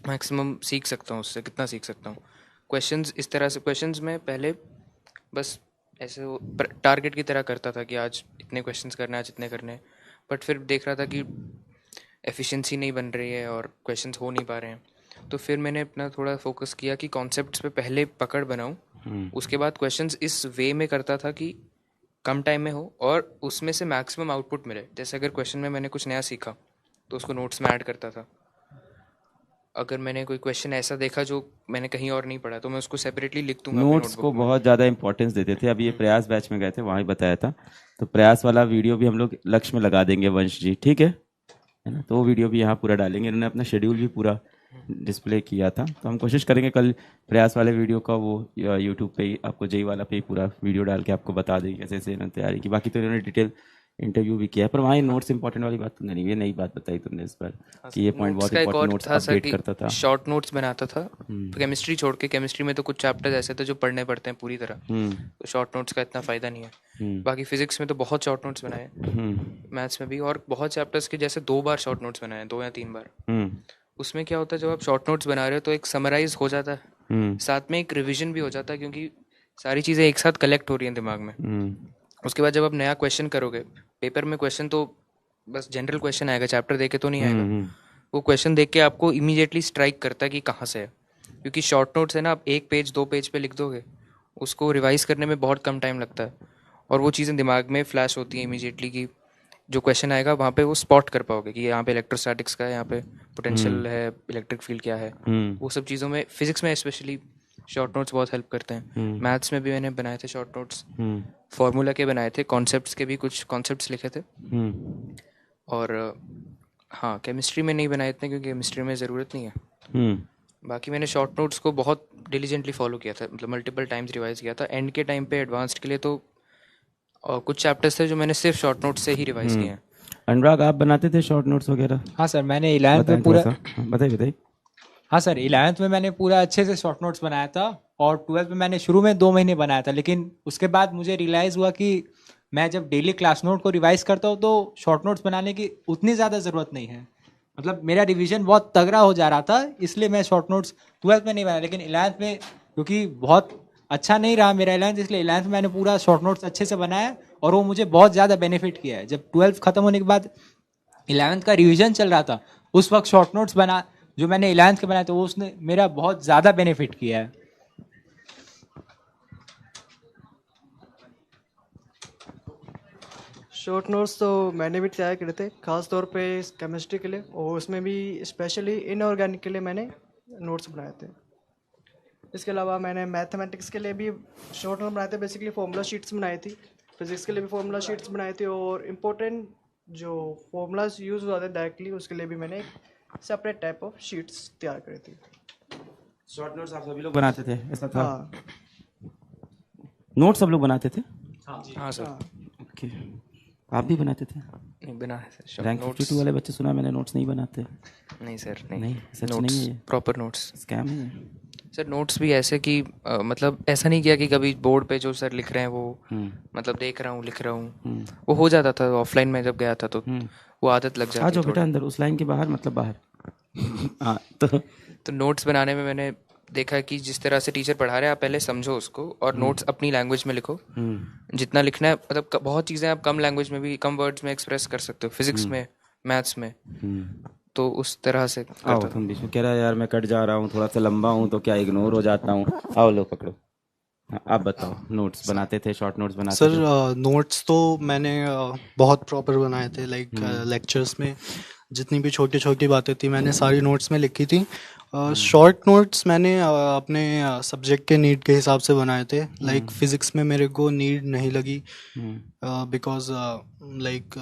Speaker 6: मैक्सिमम सीख सकता हूं, उससे कितना सीख सकता हूं। क्वेश्चंस इस तरह से, क्वेश्चंस में पहले बस ऐसे वो टारगेट की तरह करता था कि आज इतने क्वेश्चंस करने, आज इतने करने, बट फिर देख रहा था कि एफिशिएंसी नहीं बन रही है और क्वेश्चंस हो नहीं पा रहे हैं। तो फिर मैंने अपना थोड़ा फोकस किया कि कॉन्सेप्ट्स पे पहले पकड़ बनाऊं, उसके बाद क्वेश्चंस इस वे में करता था कि कम टाइम में हो और उसमें से मैक्सिमम आउटपुट मिले। जैसे अगर क्वेश्चन में मैंने कुछ नया सीखा तो उसको नोट्स में ऐड करता था। अगर मैंने कोई क्वेश्चन ऐसा देखा जो मैंने कहीं और नहीं पढ़ा तो मैं उसको सेपरेटली लिख दूंगा अपनी
Speaker 1: नोट्स
Speaker 6: notebook
Speaker 1: को
Speaker 6: में।
Speaker 1: बहुत ज़्यादा इंपॉर्टेंस देते थे। अभी ये प्रयास बैच में गए थे, वहाँ ही बताया था। तो प्रयास वाला वीडियो भी हम लोग लक्ष्य में लगा देंगे, वंश जी, ठीक है ना? तो वो वीडियो भी यहाँ पूरा डालेंगे। इन्होंने अपना शेड्यूल भी पूरा डिस्प्ले किया था, तो हम कोशिश करेंगे कल प्रयास वाले वीडियो का वो यूट्यूब पे ही आपको जेई वाला पे ही पूरा वीडियो डाल के आपको बता देंगे कैसे कैसे इन्होंने तैयारी की। बाकी तो इन्होंने डिटेल इंटरव्यू भी किया है, पर वहाँ नोट्स इंपॉर्टेंट वाली बात तुमने नहीं, ये नई बात बताई तुमने इस पर कि ये पॉइंट बहुत
Speaker 6: का एक
Speaker 1: इंपॉर्टेंट,
Speaker 6: और
Speaker 1: नोट्स
Speaker 6: था सर
Speaker 1: अपडेट
Speaker 6: कि
Speaker 1: करता था।
Speaker 6: शॉर्ट नोट्स बनाता था केमिस्ट्री छोड़ के। केमिस्ट्री में तो कुछ चैप्टर्स ऐसे थे जो पढ़ने पड़ते हैं पूरी तरह, तो शॉर्ट नोट्स का इतना फ़ायदा नहीं है। बाकी फिजिक्स में तो बहुत शॉर्ट नोट्स बनाए, मैथ्स में भी, और बहुत चैप्टर्स के जैसे 2 बार शॉर्ट नोट्स बनाए, 2 या 3 बार। उसमें क्या होता है, जब आप शॉर्ट नोट्स बना रहे हो तो एक समराइज हो जाता है, साथ में एक रिविजन भी हो जाता है, क्योंकि सारी चीज़ें एक साथ कलेक्ट हो रही हैं दिमाग में। उसके बाद जब आप नया क्वेश्चन करोगे, पेपर में क्वेश्चन तो बस जनरल क्वेश्चन आएगा, चैप्टर देख के तो नहीं आएगा। वो क्वेश्चन देख के आपको इमीडिएटली स्ट्राइक करता है कि कहाँ से है, क्योंकि शॉर्ट नोट्स है ना, आप 1 पेज 2 पेज पे लिख दोगे, उसको रिवाइज करने में बहुत कम टाइम लगता है, और वो चीज़ें दिमाग में फ्लैश होती हैं इमीडिएटली कि जो क्वेश्चन आएगा वहाँ पे वो स्पॉट कर पाओगे कि यहाँ पे इलेक्ट्रोस्टैटिक्स का है, यहाँ पे पोटेंशियल है, इलेक्ट्रिक फील्ड क्या है। वो सब चीज़ों में फिजिक्स में स्पेशली शॉर्ट नोट्स बहुत हेल्प करते हैं। मैथ्स में भी मैंने बनाए थे शॉर्ट नोट्स, फार्मूला के बनाए थे, कॉन्सेप्ट्स के भी कुछ कॉन्सेप्ट्स लिखे थे। और हाँ, केमिस्ट्री में नहीं बनाए इतने, क्योंकि केमिस्ट्री में ज़रूरत नहीं है। बाकी मैंने शॉर्ट नोट्स को बहुत डिलीजेंटली फॉलो किया था, मतलब मल्टीपल टाइम्स रिवाइज किया था। एंड के टाइम पे एडवांस्ड के लिए तो और कुछ चैप्टर्स थे जो मैंने सिर्फ शॉर्ट नोट्स से ही रिवाइज किए हैं।
Speaker 1: अनुराग, आप बनाते थे शॉर्ट नोट्स वगैरह?
Speaker 2: हाँ सर, मैंने 11th में पूरा,
Speaker 1: बताइए।
Speaker 2: हाँ सर, 11th में मैंने पूरा अच्छे से शॉर्ट नोट्स बनाया था, और 12th में मैंने शुरू में 2 महीने बनाया था, लेकिन उसके बाद मुझे रियलाइज़ हुआ कि मैं जब डेली क्लास नोट को रिवाइज करता हूँ तो शॉर्ट नोट्स बनाने की उतनी ज़्यादा ज़रूरत नहीं है। मतलब मेरा रिवीजन बहुत तगड़ा हो जा रहा था, इसलिए मैं शॉर्ट नोट्स 12th में नहीं बनाया, लेकिन 11th में क्योंकि बहुत अच्छा नहीं रहा मेरा 11th, इसलिए 11th में मैंने पूरा शॉर्ट नोट्स अच्छे से बनाया, और वो मुझे बहुत ज़्यादा बेनिफिट किया है। जब 12th खत्म होने के बाद 11th का रिवीजन चल रहा था, उस वक्त शॉर्ट नोट्स बना जो मैंने 11th के बनाए थे, वो उसने मेरा बहुत ज़्यादा बेनिफिट किया है।
Speaker 4: शॉर्ट नोट्स तो मैंने भी तैयार करे थे, खास तौर पे केमिस्ट्री के लिए, और उसमें भी स्पेशली इनऑर्गेनिक के लिए मैंने नोट्स बनाए थे। इसके अलावा मैंने मैथमेटिक्स के लिए भी शॉर्ट नोट बनाए थे, बेसिकली फार्मूला शीट्स बनाई थी। फिजिक्स के लिए भी फार्मूला शीट्स बनाई थी, और इम्पोर्टेंट जो फार्मूलाज यूज़ होते हैं डायरेक्टली, उसके लिए भी मैंने एक सेपरेट टाइप ऑफ शीट्स तैयार करी थी।
Speaker 1: शॉर्ट नोट्स आप सभी लोग बनाते थे, ऐसा था?
Speaker 4: हाँ
Speaker 1: नोट्स सब लोग बनाते थे?
Speaker 6: हाँ सर।
Speaker 1: ओके, आप भी बनाते थे?
Speaker 6: नहीं बनाए सर
Speaker 1: रैंक 52 वाले बच्चे सुना मैंने नोट्स नहीं बनाते।
Speaker 6: नहीं सर,
Speaker 1: नहीं, सच
Speaker 6: नोट्स
Speaker 1: नहीं है,
Speaker 6: प्रॉपर नोट्स।
Speaker 1: स्कैम है
Speaker 6: सर नोट्स भी ऐसे कि मतलब ऐसा नहीं किया कि कभी बोर्ड पे जो सर लिख रहे हैं वो मतलब देख रहा हूँ, लिख रहा हूँ, वो हो जाता था। ऑफलाइन में जब गया था तो वो आदत लग
Speaker 1: आ
Speaker 6: जाती
Speaker 1: जाओ
Speaker 6: है
Speaker 1: बेटा अंदर, उस लाइन के बाहर, मतलब बाहर। हाँ,
Speaker 6: तो नोट्स बनाने में मैंने देखा कि जिस तरह से टीचर पढ़ा रहे हैं आप पहले समझो उसको, और नोट्स अपनी लैंग्वेज में लिखो जितना लिखना है। मतलब बहुत चीज़ें आप कम लैंग्वेज में भी, कम वर्ड्स में एक्सप्रेस कर सकते हो, फिजिक्स में, मैथ्स में, तो उस तरह से
Speaker 1: आओ, तुम बीच में कह रहा है यार मैं कट जा रहा हूँ, थोड़ा सा लंबा हूँ तो क्या इग्नोर हो जाता हूँ। आओ लो पकड़ो। हाँ, आप बताओ, नोट्स बनाते थे, शॉर्ट नोट्स बनाते
Speaker 5: सर
Speaker 1: थे?
Speaker 5: नोट्स तो मैंने बहुत प्रॉपर बनाए थे, लाइक लेक्चर्स में जितनी भी छोटी छोटी बातें थी मैंने सारी नोट्स में लिखी थी। शॉर्ट नोट्स मैंने अपने सब्जेक्ट के नीड के हिसाब से बनाए थे। लाइक फिज़िक्स में मेरे को नीड नहीं लगी, बिकॉज लाइक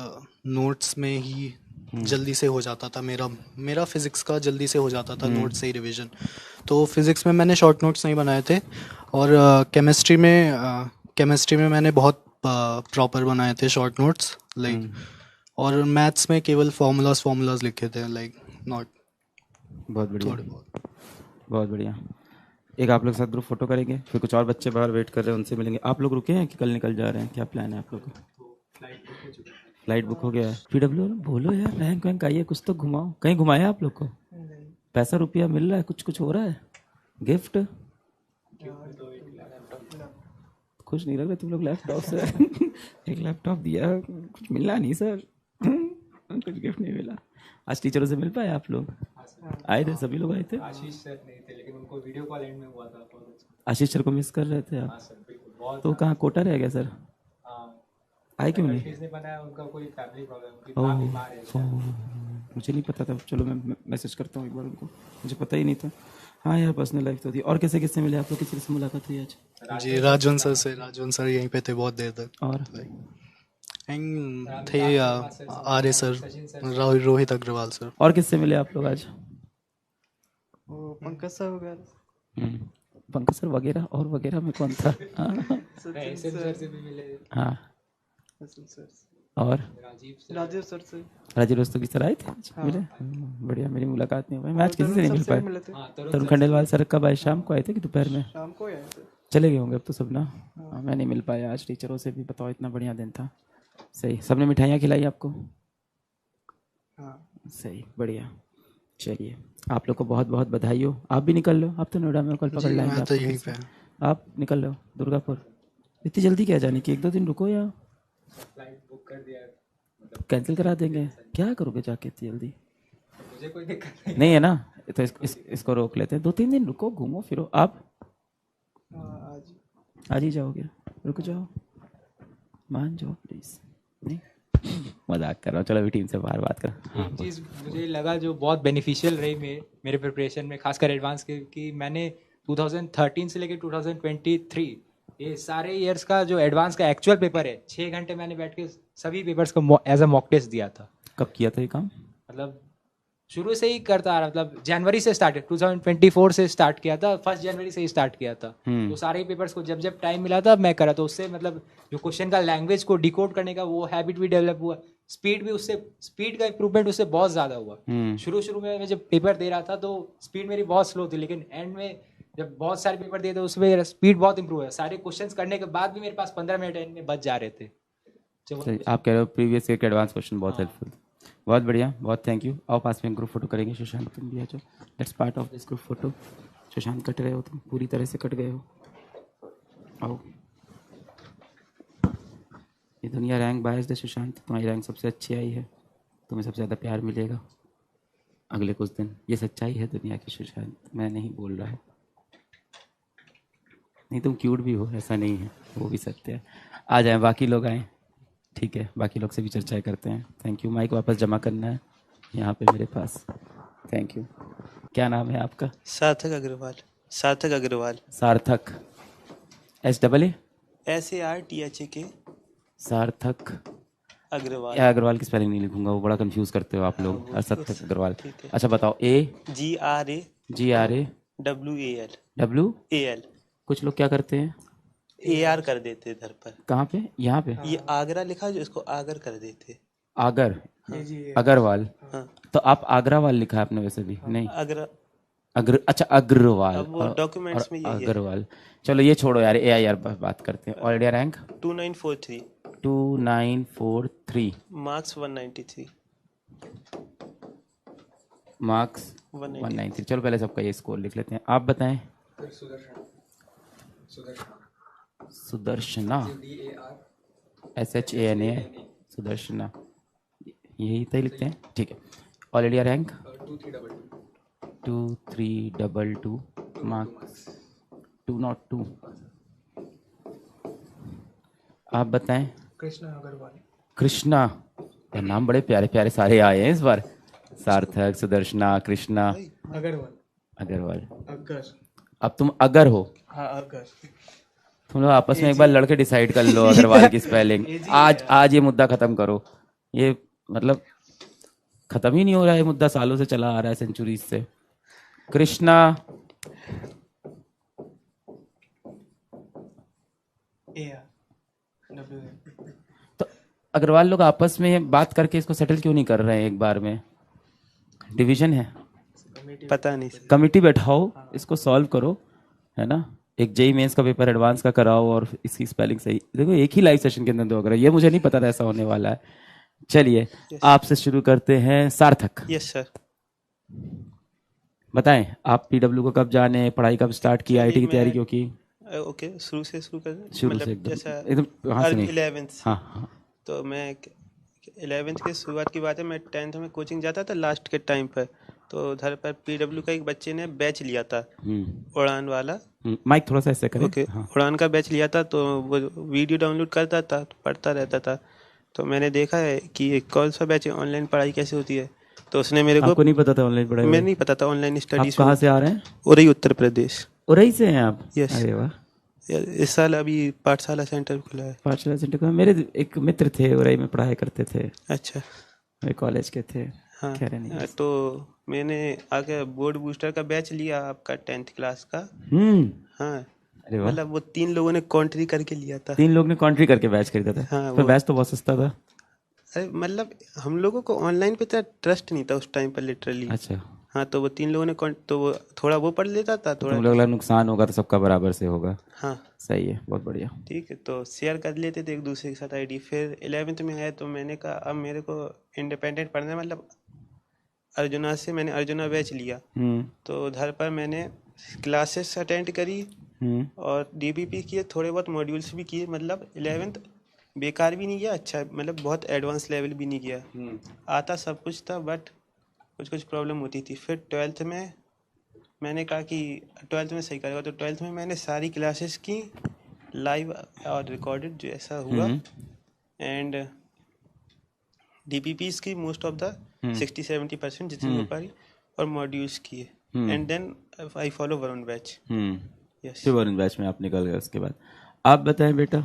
Speaker 5: नोट्स में ही जल्दी से हो जाता था, मेरा फिज़िक्स का जल्दी से हो जाता था नोट से ही रिवीजन। तो फिज़िक्स में मैंने शॉर्ट नोट्स नहीं बनाए थे। और केमिस्ट्री में मैंने बहुत प्रॉपर बनाए थे शॉर्ट नोट्स, लाइक। और मैथ्स में केवल फार्मूलाज लिखे थे, लाइक नॉट।
Speaker 1: बहुत बढ़िया, बहुत बढ़िया। एक आप लोग के साथ ग्रुप फोटो करेंगे, फिर कुछ और बच्चे बाहर वेट कर रहे हैं, उनसे मिलेंगे। आप लोग रुके हैं कि कल निकल जा रहे हैं, क्या प्लान है आप लोग का? फ्लाइट बुक हो गया है। PW बोलो यार, रैंक वैंक आई है, कुछ तो घुमाओ। कहीं घुमाया आप लोग को? पैसा रुपया मिल रहा है, कुछ हो रहा है? गिफ्ट खुश नहीं लग रहे तुम लोग लैपटॉप से? एक लैपटॉप दिया, कुछ मिला नहीं सर। कुछ गिफ्ट नहीं मिला। आज टीचरों से मिल पाए आप लोग? आए थे, सभी लोग आए थे?
Speaker 2: आशीष सर नहीं थे, लेकिन उनको वीडियो कॉल एंड में हुआ था।
Speaker 1: आशीष सर को मिस कर रहे थे आप? तो कहाँ, कोटा रह गया सर? आए क्यों नहीं?
Speaker 2: बनाया, उनका कोई फैमिली प्रॉब्लम, उनकी मां बीमार है।
Speaker 1: मुझे नहीं पता था, चलो मैं मैसेज करता हूँ एक बार उनको, मुझे पता ही नहीं था। हाँ यार, पर्सनल लाइफ तो थी। और किससे किससे मिले आप लोग, किसी से मुलाकात हुई आज?
Speaker 5: जी राजवंश सर से, राजवंश सर यहीं पे थे बहुत देर तक।
Speaker 1: और
Speaker 5: थे आर्य सर, रोहित अग्रवाल सर।
Speaker 1: और किससे मिले आप लोग आज?
Speaker 4: वो पंकज सर वगैरह।
Speaker 1: पंकज सर वगैरह, और वगैरह में कौन था? हाँ, और
Speaker 4: राजीव सर से।
Speaker 1: राजीव दोस्तों की तरह आए थे आज? मिले? बढ़िया, मेरी मुलाकात नहीं हुई, मैं आज किसी से नहीं मिल पाया। तरुण खंडेलवाल सर कब आए, शाम को आए थे कि दोपहर में?
Speaker 4: शाम को आए थे।
Speaker 1: चले गए होंगे अब तो सब ना। हाँ, मैं नहीं मिल पाया आज टीचरों से भी, बताओ इतना बढ़िया दिन था। सही, सबने मिठाइयाँ खिलाई आपको?
Speaker 4: हाँ
Speaker 1: सही, बढ़िया। चलिए, आप लोग को बहुत बहुत बधाई हो। आप भी निकल लो, आप तो नोएडा में कल पकड़ लाएंगे।
Speaker 5: मैं तो यहीं पे।
Speaker 1: आप निकल लो दुर्गापुर। इतनी जल्दी क्या जाने की, 1-2 दिन रुको या
Speaker 2: फ्लाइट बुक कर दिया,
Speaker 1: कैंसिल करा देंगे? क्या करोगे जाके इतनी जल्दी?
Speaker 2: मुझे कोई दिक्कत
Speaker 1: नहीं है ना, तो इसको रोक लेते हैं। 2-3 दिन रुको, घूमो फिरो। आप आज ही जाओगे? रुक जाओ, मान जाओ प्लीज। नहीं, मजाक कर रहा हूँ, चलो अभी टीम से बाहर बात कर।
Speaker 2: एक चीज़ मुझे लगा जो बहुत बेनिफिशियल रही मेरे प्रिपरेशन में, खासकर एडवांस के, कि मैंने 2013 से लेकर 2023 ये सारे ईयर्स का जो एडवांस का एक्चुअल पेपर है, 6 घंटे मैंने बैठ के सभी पेपर्स को एज अ मॉक टेस्ट दिया था।
Speaker 1: कब किया था ये काम?
Speaker 2: मतलब शुरू से ही करता आ रहा, मतलब जनवरी से स्टार्ट, 2024 से स्टार्ट किया था, 1 जनवरी से ही स्टार्ट किया था। तो सारे पेपर्स को जब जब टाइम मिला था मैं करा, तो उससे मतलब जो क्वेश्चन का लैंग्वेज को डिकोड करने का वो हैबिट भी डेवलप हुआ, स्पीड का इंप्रूवमेंट उससे बहुत ज़्यादा हुआ। शुरू में मैं जब पेपर दे रहा था तो स्पीड मेरी बहुत स्लो थी, लेकिन एंड में जब बहुत सारे पेपर दिए थे उसमें स्पीड बहुत इंप्रूव है। सारे क्वेश्चंस करने के बाद भी मेरे पास 15 मिनट एंड में बच जा रहे थे।
Speaker 1: आप कह रहे हो प्रीवियस ईयर के एडवांस क्वेश्चन बहुत हेल्पफुल। बहुत बढ़िया, बहुत थैंक यू। आओ पास में ग्रुप फोटो करेंगे। सुशांत तुम भी आ जाओ, let's part of this group photo. Sushant cut रहे हो तुम, पूरी तरह से कट गए हो। आओ, ये दुनिया रैंक बायस है सुशांत, तुम्हारी रैंक सबसे अच्छी आई है, तुम्हें सबसे ज़्यादा प्यार मिलेगा अगले कुछ दिन। ये सच्चाई है दुनिया की सुशांत, मैं नहीं बोल रहा है। नहीं, तुम क्यूट भी हो, ऐसा नहीं है, वो भी सत्य है। आ जाएं, बाकी लोग आएँ, ठीक है, बाकी लोग से भी चर्चाएं करते हैं। Thank you. माइक वापस जमा करना है यहाँ पे मेरे पास। Thank you. क्या नाम है आपका?
Speaker 3: सार्थक अग्रवाल। सार्थक अग्रवाल।
Speaker 1: सार्थक, SAA
Speaker 3: SARTHK
Speaker 1: सार्थक
Speaker 3: अग्रवाल।
Speaker 1: या अग्रवाल की स्पेलिंग नहीं लिखूंगा, वो बड़ा कंफ्यूज करते हो आप लोग। सार्थक अग्रवाल। अच्छा बताओ, GRA WAL। कुछ लोग क्या करते हैं?
Speaker 3: AR कर देते इधर पर।
Speaker 1: कहाँ पे? यहाँ पे
Speaker 3: ये आगरा लिखा, जो इसको आगर कर देते।
Speaker 1: आगर, अग्रवाल।
Speaker 3: हाँ।
Speaker 1: तो आप आगरावाल लिखा है आपने वैसे भी? नहीं, अच्छा अग्रवाल।
Speaker 3: अब वो डॉक्यूमेंट्स में यही है।
Speaker 1: अग्रवाल। चलो ये छोड़ो यार, AIR बात करते हैं। All India rank 2943,
Speaker 3: marks 193।
Speaker 1: Marks 193। चलो पहले सबका ये स्कोर लिख लेते हैं। आप बताएं। सुदर्शना, SHANA, सुदर्शना, यही तो लिखते हैं, ठीक है। All India rank 2322, marks 202। आप बताएं।
Speaker 2: कृष्णा अग्रवाल।
Speaker 1: कृष्णा, यार नाम बड़े प्यारे प्यारे सारे आए हैं इस बार। सार्थक, सुदर्शना, कृष्णा, अग्रवाल। अब तुम अगर हो।
Speaker 2: हाँ, अगर
Speaker 1: तुम लोग आपस में एक बार लड़के डिसाइड कर लो अग्रवाल की स्पेलिंग। आज ये मुद्दा खत्म करो। ये मतलब खत्म ही नहीं हो रहा है मुद्दा, सालों से चला आ रहा है, सेंचुरीज से। कृष्णा, तो अग्रवाल लोग आपस में बात करके इसको सेटल क्यों नहीं कर रहे हैं एक बार में? डिवीजन है,
Speaker 3: पता नहीं।
Speaker 1: कमिटी बैठाओ, इसको सॉल्व करो, है ना। एक JEE मेंस का पेपर एडवांस का कराओ और इसकी स्पेलिंग सही। देखो एक ही लाइव सेशन के अंदर 2 अगर, ये मुझे नहीं पता था ऐसा होने वाला है। चलिए आपसे शुरू करते हैं। सार्थक,
Speaker 3: यस सर।
Speaker 1: बताएं आप PW को कब जाने, पढ़ाई कब स्टार्ट की, IIT की तैयारी क्यों की?
Speaker 3: ओके, शुरू से
Speaker 1: एकदम
Speaker 3: जैसा
Speaker 1: हाँ से नहीं।
Speaker 3: 11th।
Speaker 1: हाँ।
Speaker 3: तो मैं 11th की शुरुआत की बात है, मैं 10th में कोचिंग जाता था लास्ट के टाइम पर। तो उधर पर PW का एक बच्चे ने बैच लिया था, उड़ान वाला।
Speaker 1: माइक थोड़ा सा ऐसे करें।
Speaker 3: ओके, उड़ान का बैच लिया था, तो वो वीडियो डाउनलोड करता था, पढ़ता रहता था। तो मैंने देखा है कि कौन सा बैच ऑनलाइन पढ़ाई कैसे होती है। तो उसने मेरे को,
Speaker 1: आपको नहीं पता था ऑनलाइन पढ़ाई?
Speaker 3: मैं नहीं पता था ऑनलाइन
Speaker 1: आप
Speaker 3: स्टडीज।
Speaker 1: कहाँ से आ रहे हैं?
Speaker 3: उरई उत्तर प्रदेश।
Speaker 1: उरई से हैं आप?
Speaker 3: Yes.
Speaker 1: अरे वाह।
Speaker 3: इस साल अभी पाठशाला सेंटर खुला है।
Speaker 1: पाठशाला सेंटर का मेरे एक मित्र थे, उरई में पढ़ाई करते थे,
Speaker 3: अच्छा।
Speaker 1: मेरे कॉलेज के थे।
Speaker 3: हाँ,
Speaker 1: खैर नहीं।
Speaker 3: तो मैंने आगे बोर्ड बूस्टर का बैच लिया आपका 10th क्लास का। हाँ,
Speaker 1: अरे वाह।
Speaker 3: मतलब वो 3 लोगों ने कॉन्ट्री करके लिया था।
Speaker 1: 3 लोग ने कॉन्ट्री करके बैच खरीदा था?
Speaker 3: हाँ,
Speaker 1: पर
Speaker 3: वो-
Speaker 1: बैच तो बहुत सस्ता था।
Speaker 3: अरे मतलब हम लोगों को ऑनलाइन पे इतना ट्रस्ट नहीं था उस टाइम पर लिटरली।
Speaker 1: अच्छा,
Speaker 3: हाँ, तो वो 3 लोगों ने तो वो थोड़ा वो पढ़ लेता था
Speaker 1: तुम
Speaker 3: थोड़ा।
Speaker 1: लोग का नुकसान होगा तो सबका बराबर से होगा।
Speaker 3: हाँ
Speaker 1: सही है, बहुत बढ़िया।
Speaker 3: ठीक है, तो शेयर कर लेते थे एक दूसरे के साथ आईडी। फिर 11th में आया तो मैंने कहा अब मेरे को इंडिपेंडेंट पढ़ना है, मतलब अर्जुना से मैंने अर्जुना बैच लिया। तो उधर पर मैंने क्लासेस अटेंड करी और डीबीपी किए, थोड़े बहुत मॉड्यूल्स भी किए। मतलब 11th बेकार भी नहीं गया, अच्छा मतलब बहुत एडवांस लेवल भी नहीं गया, आता सब कुछ था, बट कुछ कुछ प्रॉब्लम होती थी। फिर 12th में मैंने कहा कि 12th में सही करेगा, तो 12th में मैंने सारी क्लासेस की लाइव और रिकॉर्डेड जो ऐसा हुआ, एंड डीपीपीज की मोस्ट ऑफ द 60-70% जितनी हो पारी, और मॉड्यूल्स किए, and then I follow Varun batch. Yes,
Speaker 1: फिर वरुण बैच में आप निकल गए। उसके बाद आप बताएं बेटा।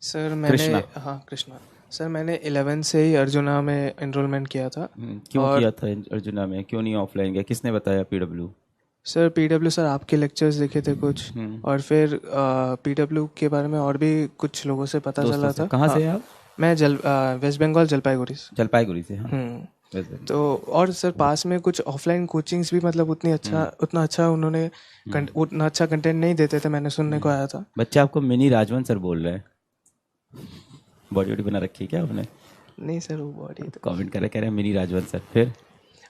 Speaker 6: सर मैंने, हाँ कृष्णा, सर मैंने 11 से ही अर्जुना में एनरोलमेंट किया था।
Speaker 1: क्यों किया था अर्जुना में? क्यों नहीं ऑफलाइन गया? किसने बताया? पीडब्ल्यू?
Speaker 6: सर पीडब्ल्यू सर आपके लेक्चर्स देखे थे कुछ, और फिर पीडब्ल्यू के बारे में और भी कुछ लोगों से पता चला था।
Speaker 1: कहाँ से आप?
Speaker 6: मैं वेस्ट बंगाल जलपाईगुड़ी से।
Speaker 1: जलपाईगुड़ी से? हाँ।
Speaker 6: तो और सर पास में कुछ ऑफलाइन कोचिंग्स भी, मतलब उतना अच्छा उन्होंने उतना अच्छा कंटेंट नहीं देते थे, मैंने सुनने को आया था।
Speaker 1: बच्चे आपको मिनी राजवंत सर बोल रहे हैं। बॉडी वॉडी बना रखी है क्या आपने?
Speaker 6: नहीं सर, वो बॉडी तो
Speaker 1: कमेंट कह रहे हैं मिनी राजवंत सर। फिर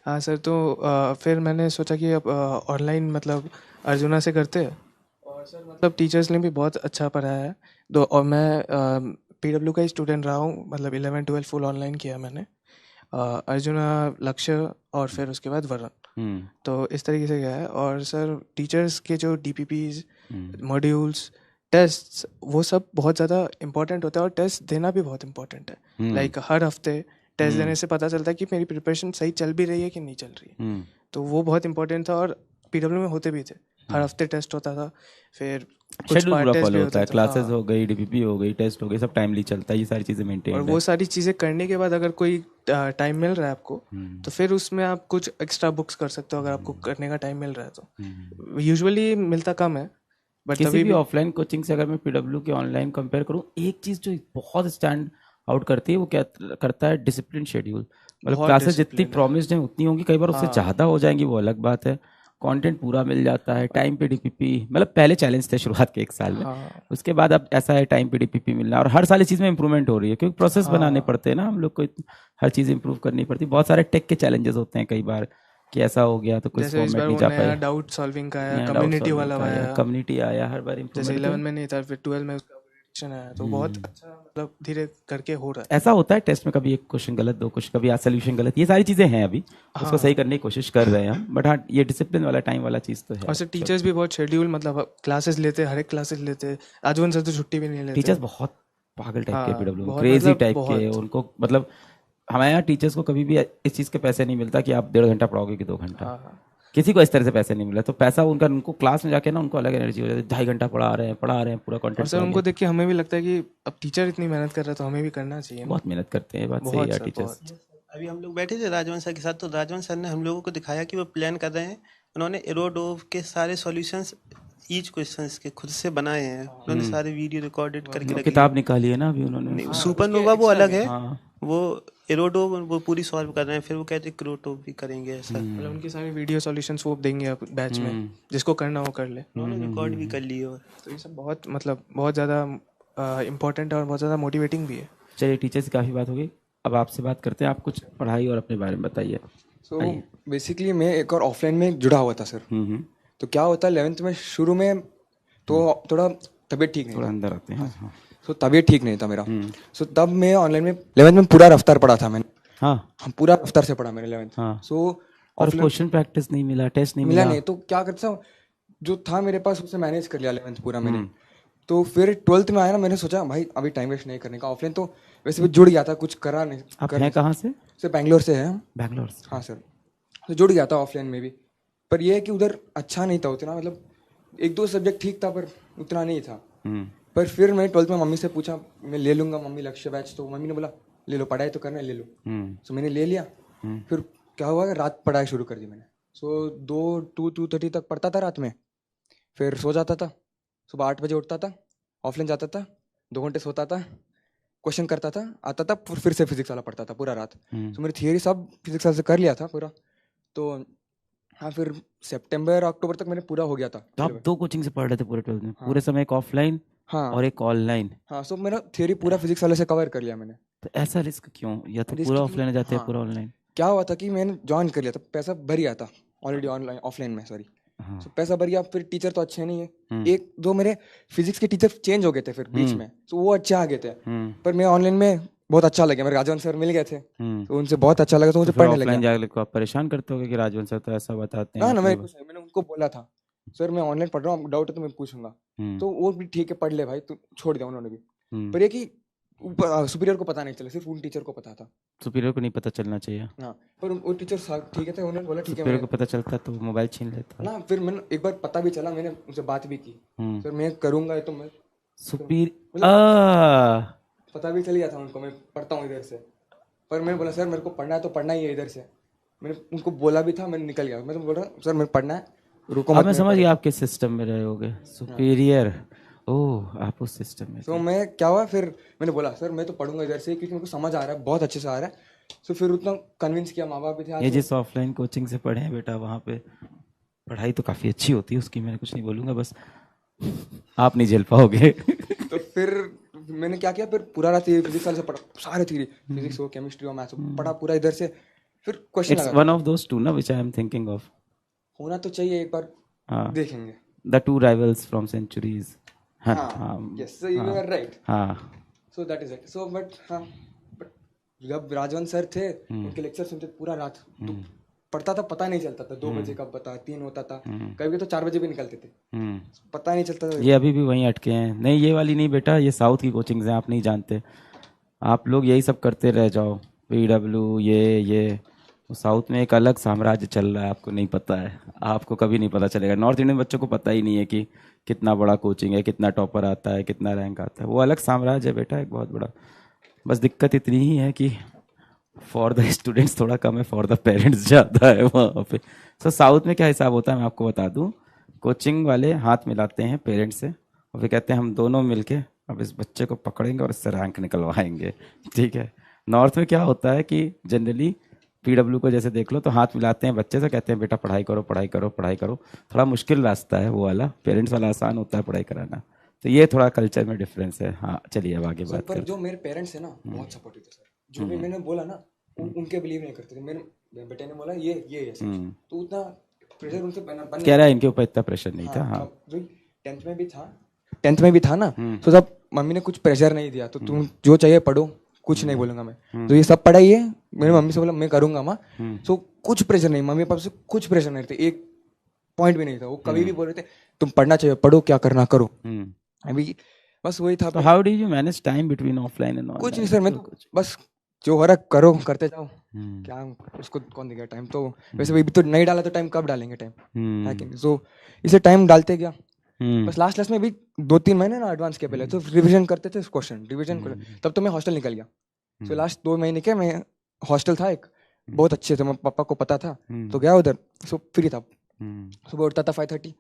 Speaker 6: हाँ सर, तो फिर मैंने सोचा कि अब ऑनलाइन मतलब अर्जुना से करते हैं, और सर मतलब टीचर्स ने भी बहुत अच्छा पढ़ाया है। और मैं पीडब्ल्यू का ही स्टूडेंट रहा हूँ, मतलब 11-12 फुल ऑनलाइन किया मैंने, अर्जुना, लक्ष्य और फिर उसके बाद वरुण। तो इस तरीके से गया है। और सर टीचर्स के जो डीपीपीज, मॉड्यूल्स, टेस्ट, वो सब बहुत ज़्यादा इंपॉर्टेंट होता है, और टेस्ट देना भी बहुत इंपॉर्टेंट है। लाइक हर हफ्ते टेस्ट देने से पता चलता है कि मेरी प्रिपरेशन सही चल भी रही है कि नहीं चल रही है। तो वो बहुत इंपॉर्टेंट था, और पीडब्ल्यू में होते भी थे, हर हफ्ते टेस्ट होता था, फिर
Speaker 1: शेड्यूल पूरा फॉलो होता है, क्लासेस हो गई, डीपीपी हो गई, टेस्ट हो गई, सब टाइमली चलता है, ये सारी चीजें मेंटेन।
Speaker 6: और वो सारी चीज़ें करने के बाद अगर कोई टाइम मिल रहा है आपको, तो फिर उसमें आप कुछ एक्स्ट्रा बुक्स कर सकते हो, अगर आपको करने का टाइम मिल रहा है तो। यूजुअली मिलता कम है, बट
Speaker 1: किसी भी ऑफलाइन कोचिंग से अगर मैं पीडब्ल्यू के ऑनलाइन कंपेयर करूँ, एक चीज जो बहुत स्टैंड आउट करती है, वो क्या करता है? Discipline schedule. मतलब क्लासेस जितनी प्रॉमिस्ड हैं उतनी होंगी, कई बार उससे ज़्यादा हो जाएंगी, वो अलग बात है। कंटेंट पूरा मिल जाता है, टाइम पे डीपीपी, मतलब पहले चैलेंज थे शुरुआत के 1 साल में। उसके बाद अब ऐसा है टाइम पे डीपीपी मिलना, और हर साल इस चीज़ में इंप्रूवमेंट हो रही है, क्योंकि प्रोसेस बनाने पड़ते हैं ना हम लोग को, हर चीज़ इंप्रूव करनी पड़ती है। बहुत सारे टेक के चैलेंजेस होते हैं कई बार, कि ऐसा हो गया तो कुछ फॉर्मेट नहीं जा पाया,
Speaker 6: डाउट सॉल्विंग का आया, कम्युनिटी वाला आया,
Speaker 1: कम्युनिटी आया, हर बार
Speaker 6: जैसे
Speaker 1: इंप्रूवमेंट।
Speaker 6: 11 में नहीं था, फिर 12 में उसका prediction आया, तो बहुत अच्छा मतलब धीरे करके हो रहा है।
Speaker 1: ऐसा होता है टेस्ट में, कभी एक क्वेश्चन गलत, 2 क्वेश्चन, कभी सोल्यूशन गलत, ये सारी चीजें हैं, अभी उसको सही करने की कोशिश कर रहे हैं हम। बट हाँ, ये डिसिप्लिन वाला, टाइम वाला चीज तो है।
Speaker 6: और सर टीचर्स भी बहुत शेड्यूल, मतलब क्लासेस लेते, हर एक क्लासेस लेते, राजवन सर तो छुट्टी भी नहीं लेते।
Speaker 1: टीचर्स बहुत पागल टाइप के, पीडब्ल्यू
Speaker 6: बहुत,
Speaker 1: क्रेजी
Speaker 6: मतलब
Speaker 1: टाइप के उनको, मतलब हमारे यहाँ टीचर्स को कभी भी इस चीज के पैसे नहीं मिलता कि आप 1.5 घंटा पढ़ाओगे कि 2 घंटा, किसी को इस तरह से पैसे नहीं मिला। तो पैसा उनको क्लास में जाके ना, उनको अलग एनर्जी हो जाती है, 2.5 घंटा पढ़ा रहे हैं पूरा कंटेंट।
Speaker 6: और सर उनको देख के हमें भी लगता है कि अब टीचर इतनी मेहनत कर रहा है तो हमें भी करना चाहिए।
Speaker 1: बहुत मेहनत करते हैं, बात सही है टीचर्स।
Speaker 3: अभी हम लोग बैठे थे राजवंश सर के साथ, तो राजवंश सर ने हम लोगों को दिखाया कि वो प्लान कर रहे हैं। उन्होंने एरोडोव के सारे सॉल्यूशंस ईच क्वेश्चंस के खुद से बनाए हैं, उन्होंने सारे वीडियो रिकॉर्डेड करके रखी
Speaker 1: किताब निकाली है ना अभी उन्होंने।
Speaker 3: सुपरनोवा वो अलग है, वो एरोडोव वो पूरी सॉल्व कर रहे हैं, फिर वो कहते हैं क्रोटोव भी करेंगे ऐसा।
Speaker 6: मतलब उनके सारे वीडियो सॉल्यूशंस वो देंगे अब बैच में, जिसको करना हो कर ले।
Speaker 3: उन्होंने रिकॉर्ड भी कर लिए। और
Speaker 6: तो ये सब बहुत मतलब बहुत ज़्यादा इम्पोर्टेंट है और बहुत ज़्यादा मोटिवेटिंग भी है।
Speaker 1: चलिए टीचर से काफ़ी बात हो गई, अब आपसे बात करते हैं। आप कुछ पढ़ाई और अपने बारे में बताइए।
Speaker 7: सो बेसिकली मैं एक और ऑफलाइन में जुड़ा हुआ था सर। तो क्या होता है 11th में शुरू में तो थोड़ा तबीयत ठीक नहीं,
Speaker 1: थोड़ा अंदर आते हैं। हाँ।
Speaker 7: सो तबीयत ठीक नहीं था मेरा। सो तब मैं ऑनलाइन में 11th में पूरा रफ्तार पढ़ा था मैंने।
Speaker 1: हाँ,
Speaker 7: पूरा रफ्तार से पढ़ा मैंने 11th।
Speaker 1: हाँ।
Speaker 7: सो
Speaker 1: और क्वेश्चन प्रैक्टिस नहीं मिला, टेस्ट नहीं
Speaker 7: मिला नहीं, तो क्या करता हूँ, जो था मेरे पास उससे मैनेज कर लिया 11th पूरा मैंने। तो फिर 12th में आया ना, मैंने सोचा भाई अभी टाइम वेस्ट नहीं करने का। ऑफलाइन तो वैसे भी जुड़ गया था, कुछ करा नहीं।
Speaker 1: आप हैं कहाँ से?
Speaker 7: सर बैंगलोर से है हम।
Speaker 1: बैंगलोर से?
Speaker 7: हाँ सर, तो जुड़ गया था ऑफलाइन में भी, पर यह है कि उधर अच्छा नहीं था उतना, मतलब एक दो सब्जेक्ट ठीक था पर उतना नहीं था। पर फिर मैंने 12th में मम्मी से पूछा, मैं ले लूँगा मम्मी लक्ष्य बैच, तो मम्मी ने बोला ले लो, पढ़ाई तो करना है, ले लो। तो मैंने ले लिया। फिर क्या हुआ कि रात पढ़ाई शुरू कर दी मैंने। सो 2-2:30 तक पढ़ता था रात में, फिर सो जाता था, सुबह 8 बजे उठता था, ऑफलाइन जाता था, 2 घंटे सोता था, क्वेश्चन करता था, आता था, फिर से फिजिक्स वाला पढ़ता था पूरा रात। तो मेरी थियरी सब फिजिक्स वाला से कर लिया था पूरा। तो हाँ, फिर सितंबर अक्टूबर तक मैंने पूरा हो गया था।
Speaker 1: तो आप 2 कोचिंग से पढ़ रहे थे पूरे 12th में?
Speaker 7: हाँ।
Speaker 1: पूरे समय एक ऑफलाइन
Speaker 7: हाँ
Speaker 1: और एक ऑनलाइन?
Speaker 7: हाँ, सो मेरा थियरी पूरा फिजिक्स वाले से कवर कर लिया मैंने।
Speaker 1: तो ऐसा रिस्क क्यों? या तो
Speaker 7: रिस्क
Speaker 1: पूरा
Speaker 7: क्यों?
Speaker 1: ऑफलाइन जाते हैं,
Speaker 7: हाँ।
Speaker 1: पूरा ऑनलाइन?
Speaker 7: क्या हुआ था कि मैंने ज्वाइन कर लिया था, पैसा भर गया था ऑलरेडी ऑनलाइन ऑफलाइन में, सॉरी।
Speaker 1: हाँ।
Speaker 7: तो पैसा भर गया, फिर टीचर तो अच्छे नहीं है। एक दो मेरे फिजिक्स के टीचर चेंज हो गए थे फिर बीच में, तो वो अच्छे आ गए थे। पर मैं ऑनलाइन में बहुत अच्छा लगे, मेरे राजवन सर मिल गए थे, तो उनसे बहुत अच्छा लगा, तो मुझे पढ़ने
Speaker 1: ऑफलाइन
Speaker 7: लगा।
Speaker 1: जाके को आप परेशान करते होगे कि राजवन सर तो ऐसा बताते हैं?
Speaker 7: हाँ ना, मैंने उनको बोला था, सर मैं ऑनलाइन पढ़ रहा हूँ, डाउट है तो मैं पूछूंगा। तो वो भी ठीक है, पढ़ ले भाई, तो छोड़ दिया उन्होंने भी। पर ये कि सुपीरियर को पता नहीं चला, सिर्फ उन टीचर को पता था।
Speaker 1: सुपीरियर को नहीं पता चलना चाहिए।
Speaker 7: हाँ, पर वो टीचर ठीक है थे, उन्होंने बोला ठीक है।
Speaker 1: सुपीरियर को पता चलता तो मोबाइल छीन लेता
Speaker 7: ना, फिर मैंने एक बार पता भी चला, मैंने उनसे बात भी की, सर मैं करूंगा तो मैं पता भी चल गया था उनको, मैं पढ़ता हूँ इधर से। पर मैंने बोला सर मेरे को पढ़ना है तो पढ़ना ही है इधर से। मैंने उनको बोला भी था, मैंने निकल गया, मैं तो बोल रहा सर मेरे पढ़ना है, रुको मत।
Speaker 1: मैं समझ गया आप किस सिस्टम में रहे होगे, सुपीरियर। ओह, आप उस सिस्टम में।
Speaker 7: तो मैं क्या हुआ, फिर मैंने बोला सर मैं तो पढ़ूंगा इधर से, क्योंकि मेरे को समझ आ रहा है, बहुत अच्छे से आ रहा है। तो फिर उतना कन्विंस किया, माँ बाप भी थे।
Speaker 1: ये जिस ऑफलाइन कोचिंग से पढ़े हैं बेटा, वहाँ पे पढ़ाई तो काफ़ी अच्छी होती है उसकी, मैं कुछ नहीं बोलूँगा, बस आप नहीं झेल पाओगे।
Speaker 7: तो फिर मैंने क्या किया, फिर पूरा रात फिजिक्स वाले से पढ़ा, सारे थ्योरी, फिजिक्स हो, केमिस्ट्री हो, मैथ्स हो, पढ़ा पूरा इधर से। फिर question
Speaker 1: it's one of those two ना which I am thinking of.
Speaker 7: होना तो चाहिए, एक बार
Speaker 1: हाँ,
Speaker 7: देखेंगे।
Speaker 1: The two rivals from centuries.
Speaker 7: Yes, so you are right.
Speaker 1: हाँ,
Speaker 7: so that is it. So but जब राजवन सर थे, उनके लेक्चर सुनते पूरा रात, तो पढ़ता था, पता नहीं चलता था 2 बजे कब बता 3 होता था, कभी तो 4 बजे भी निकलते थे, पता नहीं चलता था।
Speaker 1: ये अभी भी वहीं अटके हैं। नहीं, ये वाली नहीं बेटा, ये साउथ की कोचिंग्स हैं, आप नहीं जानते। आप लोग यही सब करते रह जाओ, PW ये साउथ में एक अलग साम्राज्य चल रहा है, आपको नहीं पता है, आपको कभी नहीं पता चलेगा। नॉर्थ इंडियन बच्चों को पता ही नहीं है कि कितना बड़ा कोचिंग है, कितना टॉपर आता है, कितना रैंक आता है। वो अलग साम्राज्य है बेटा, एक बहुत बड़ा। बस दिक्कत इतनी ही है कि फॉर द स्टूडेंट्स थोड़ा कम है, फॉर द पेरेंट्स ज़्यादा है वहाँ पे। सो साउथ में क्या हिसाब होता है मैं आपको बता दूँ। कोचिंग वाले हाथ मिलाते हैं पेरेंट्स से और फिर कहते हैं हम दोनों मिलके अब इस बच्चे को पकड़ेंगे और इससे रैंक निकलवाएंगे, ठीक है। नॉर्थ में क्या होता है कि जनरली PW को जैसे देख लो, तो हाथ मिलाते हैं बच्चे से, कहते हैं बेटा पढ़ाई करो पढ़ाई करो पढ़ाई करो। थोड़ा मुश्किल रास्ता है वो वाला, पेरेंट्स वाला आसान होता है पढ़ाई कराना। तो ये थोड़ा कल्चर में डिफरेंस है। हाँ, चलिए अब आगे बात
Speaker 7: पर जो मेरे पेरेंट्स है ना, बहुत सपोर्टिव थे सर। जो भी मैंने बोला ना, उनके बिलीव नहीं करते थे। मेरे बेटे ने बोला ये है सच, तो उतना प्रेशर उनसे
Speaker 1: कह रहा है, इनके ऊपर इतना प्रेशर नहीं था। हाँ,
Speaker 7: जो 10th में भी था ना, तो सब मम्मी ने कुछ प्रेशर नहीं दिया, तो तुम जो चाहिए पढ़ो, कुछ नहीं बोलूंगा मैं, तो ये सब पढ़ाई है। मेरी मम्मी से बोला मैं करूंगा माँ, तो कुछ प्रेशर नहीं, मम्मी पापा से कुछ प्रेशर नहीं थे, एक पॉइंट भी नहीं था। वो कभी भी बोल रहे थे तुम पढ़ना चाहिए, पढ़ो, क्या करना करो। अभी बस वही था।
Speaker 1: How do you manage time between offline and online?
Speaker 7: कुछ नहीं सर, मैं तो बस जो हो रहा करो, करते जाओ, क्या उसको कौन देगा टाइम। तो वैसे भी तो नहीं डाला तो टाइम कब डालेंगे टाइम, है कि नहीं। सो इसे टाइम डालते गया। बस लास्ट में भी 2-3 महीने ना एडवांस के पहले तो रिवीजन करते थे क्वेश्चन, रिवीजन करते, तब तो मैं हॉस्टल निकल गया। सो लास्ट 2 महीने के मैं हॉस्टल था एक, बहुत अच्छे थे, पापा को पता था, तो गया उधर। सो फ्री था, सुबह उठता था 5:30।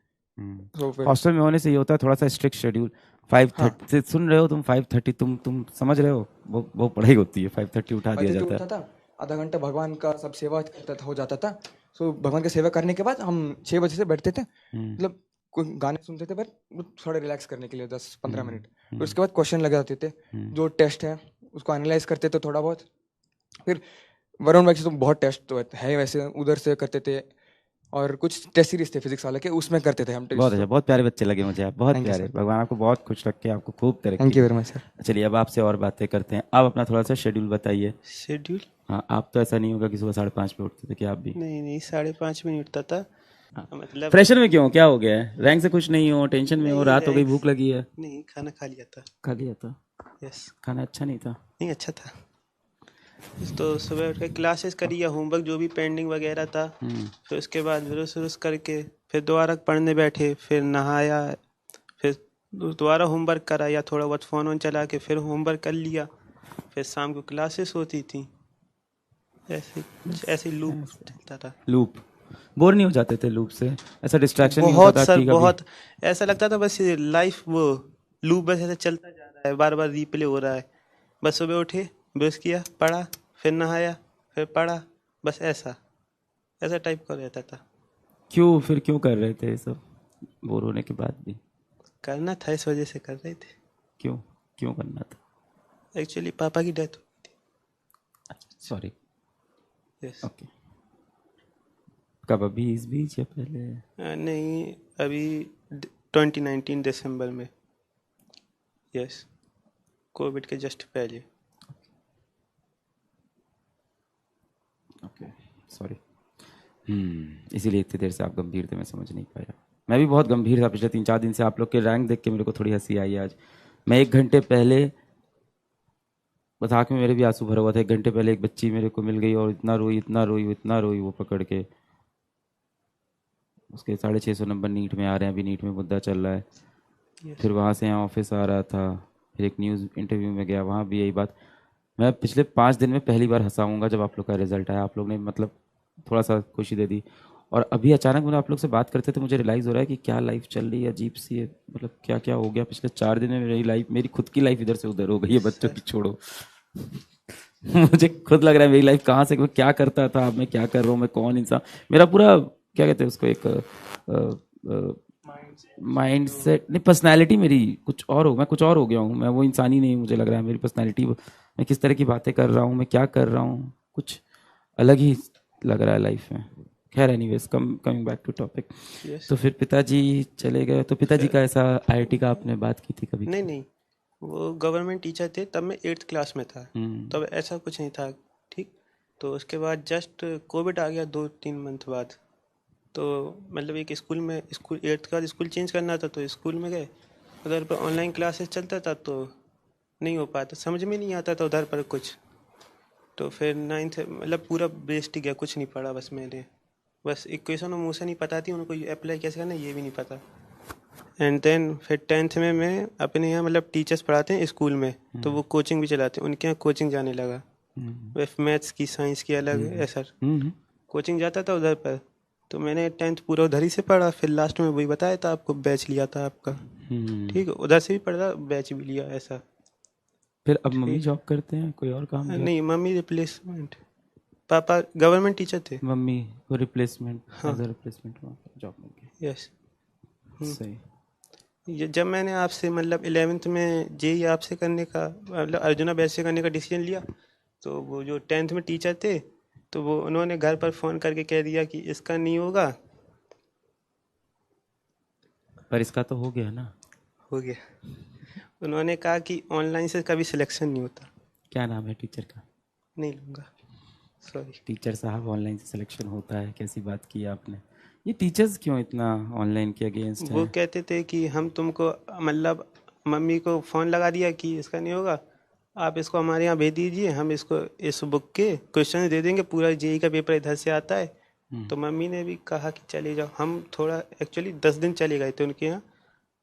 Speaker 1: हॉस्टल में होने से ये होता है थोड़ा सा स्ट्रिक्ट शेड्यूल। 5:30 से सुन रहे हो तुम, 5:30 तुम समझ रहे हो, वो पढ़ाई होती है। 5:30 उठा दिया जाता है।
Speaker 7: आधा घंटा भगवान का सब सेवा हो जाता था। सो भगवान की सेवा करने के बाद हम 6 बजे से बैठते थे, मतलब कोई गाने सुनते थे, पर थोड़ा रिलैक्स करने के लिए 10-15 मिनट। फिर उसके बाद क्वेश्चन लगे जाते थे, जो टेस्ट है उसको एनालाइज करते थे थोड़ा बहुत। फिर वरुण भाई से तो बहुत टेस्ट तो है वैसे, उधर से करते थे। और कुछ टेस्ट सीरीज थे फिजिक्स वाले के, उसमें करते थे हम।
Speaker 1: बहुत अच्छा, बहुत प्यारे बच्चे लगे मुझे आप, बहुत प्यारे। भगवान आपको बहुत खुश रखे, आपको खूब तरक्की।
Speaker 7: Thank you very much sir.
Speaker 1: चलिए अब आपसे और बातें करते हैं। आप अपना थोड़ा सा शेड्यूल बताइए।
Speaker 3: शेड्यूल?
Speaker 1: हाँ, आप तो ऐसा नहीं होगा कि सुबह 5:30 पे उठते थे, क्या आप भी?
Speaker 3: नहीं 5:30 में उठता था। मतलब
Speaker 1: प्रेशर में क्यों, क्या हो गया है? रैंक से खुश नहीं हो, टेंशन में हो, रात हो गई, भूख लगी है?
Speaker 3: नहीं, खाना खा लिया था।
Speaker 1: खा लिया था?
Speaker 3: यस।
Speaker 1: खाना अच्छा नहीं था?
Speaker 3: नहीं, अच्छा था। तो सुबह उठ के क्लासेस करी या होमवर्क जो भी पेंडिंग वगैरह था, फिर उसके बाद ब्रश व्रश करके फिर दोबारा पढ़ने बैठे, फिर नहाया, फिर दोबारा होमवर्क करा या थोड़ा बहुत फ़ोन वोन चला के फिर होमवर्क कर लिया, फिर शाम को क्लासेस होती थी, ऐसे ऐसे लूप चलता था।
Speaker 1: लूप बोर नहीं हो जाते थे लूप से? ऐसा डिस्ट्रैक्शन नहीं
Speaker 3: बहुत
Speaker 1: होता था
Speaker 3: सर
Speaker 1: कि कभी?
Speaker 3: बहुत ऐसा लगता था बस ये लाइफ वो लूप बस ऐसे चलता जा रहा है, बार बार रिप्ले हो रहा है। बस सुबह उठे, ब्रश किया, पढ़ा, फिर नहाया, फिर पढ़ा, बस ऐसा ऐसा टाइप का रहता था।
Speaker 1: क्यों कर रहे थे ये सब बोर होने के बाद भी?
Speaker 3: करना था, इस वजह से कर रहे थे।
Speaker 1: क्यों करना था?
Speaker 3: एक्चुअली पापा की डेथ हुई थी।
Speaker 1: सॉरी।
Speaker 3: यस।
Speaker 1: ओके। कब, अभी इस बीच या पहले?
Speaker 3: नहीं, अभी 2019 दिसंबर में। यस, कोविड के जस्ट पहले।
Speaker 1: Okay, sorry. इसीलिए इतनी देर से आप गंभीर थे, मैं समझ नहीं पाया। मैं भी बहुत गंभीर था पिछले 3-4 दिन से। आप लोग के रैंक देख के मेरे को थोड़ी हंसी आई आज। मैं 1 घंटे पहले, बस आँख में मेरे भी आंसू भरा हुआ था। 1 घंटे पहले एक बच्ची मेरे को मिल गई और इतना रोई वो पकड़ के। उसके 650 नंबर नीट में आ रहे हैं, अभी नीट में मुद्दा चल रहा है। फिर वहाँ से यहाँ ऑफिस आ रहा था, फिर एक न्यूज़ इंटरव्यू में गया, वहाँ भी यही बात। मैं पिछले 5 दिन में पहली बार हंसाऊंगा जब आप लोग का रिजल्ट आया। आप लोग ने मतलब थोड़ा सा खुशी दे दी। और अभी अचानक मुझे आप लोग से बात करते थे मुझे रियलाइज़ हो रहा है कि क्या लाइफ चल रही है, अजीब सी है। मतलब क्या क्या हो गया पिछले 4 दिन में। मेरी खुद की लाइफ इधर से उधर हो गई है, बच्चों की छोड़ो। मुझे खुद लग रहा है मेरी लाइफ कहाँ से, मैं क्या करता था, अब मैं क्या कर रहा हूँ, मैं कौन इंसान। मेरा पूरा क्या कहते हैं उसको, एक माइंड सेट नहीं, पर्सनैलिटी मेरी कुछ और हो, मैं कुछ और हो गया हूँ। मैं वो इंसान ही नहीं, मुझे लग रहा है मेरी पर्सनैलिटी, मैं किस तरह की बातें कर रहा हूँ, मैं क्या कर रहा हूँ, कुछ अलग ही लग रहा है लाइफ में। खैर anyways, coming back to topic. तो फिर पिताजी चले गए, तो पिताजी का ऐसा आईआईटी का आपने बात की थी कभी?
Speaker 3: नहीं, वो गवर्नमेंट टीचर थे, तब मैं 8th क्लास में था, तब ऐसा कुछ नहीं था। ठीक, तो उसके बाद जस्ट कोविड आ गया 2-3 मंथ बाद। तो मतलब एक स्कूल 8th का स्कूल चेंज करना था, तो स्कूल में गए, उधर पर ऑनलाइन क्लासेस चलता था, तो नहीं हो पाता, समझ में नहीं आता था उधर पर कुछ। तो फिर 9th मतलब पूरा वेस्ट ही गया, कुछ नहीं पढ़ा बस मैंने। बस इक्वेशन और मोशन ही पता थी, उनको अप्लाई कैसे करना ये भी नहीं पता। एंड देन फिर 10th में मैं अपने यहाँ मतलब टीचर्स पढ़ाते हैं स्कूल में, तो वो कोचिंग भी चलाते हैं, उनके यहाँ कोचिंग जाने लगा। बस मैथ्स की, साइंस की अलग ऐसा कोचिंग जाता था उधर पर। तो मैंने 10th पूरा उधर ही से पढ़ा, फिर लास्ट में वही बताया था आपको, बैच लिया था आपका। ठीक है, उधर से भी पढ़ा, बैच भी लिया ऐसा।
Speaker 1: फिर अब मम्मी जॉब करते हैं, कोई और काम?
Speaker 3: नहीं, mummy replacement, papa government teacher थे,
Speaker 1: मम्मी को replacement, as a replacement job मिल गई।
Speaker 3: यस।
Speaker 1: सही।
Speaker 3: जब मैंने आपसे मतलब 11th में जेई आपसे करने का मतलब अर्जुना बैच से करने का डिसीजन लिया, तो वो जो 10th में टीचर थे, तो वो उन्होंने घर पर फ़ोन करके कह दिया कि इसका नहीं होगा।
Speaker 1: पर इसका तो हो गया ना?
Speaker 3: हो गया। उन्होंने कहा कि ऑनलाइन से कभी सिलेक्शन नहीं होता।
Speaker 1: क्या नाम है टीचर का?
Speaker 3: नहीं लूँगा, सॉरी।
Speaker 1: टीचर साहब, ऑनलाइन से सिलेक्शन होता है, कैसी बात की आपने? ये टीचर्स क्यों इतना ऑनलाइन के अगेंस्ट
Speaker 3: वो
Speaker 1: हैं?
Speaker 3: कहते थे कि हम तुमको मतलब मम्मी को फ़ोन लगा दिया कि इसका नहीं होगा, आप इसको हमारे यहाँ भेज दीजिए, हम इसको इस बुक के क्वेश्चन दे देंगे, पूरा जेई का पेपर इधर से आता है। तो मम्मी ने भी कहा कि चले जाओ। हम थोड़ा एक्चुअली 10 दिन चले गए थे उनके यहाँ।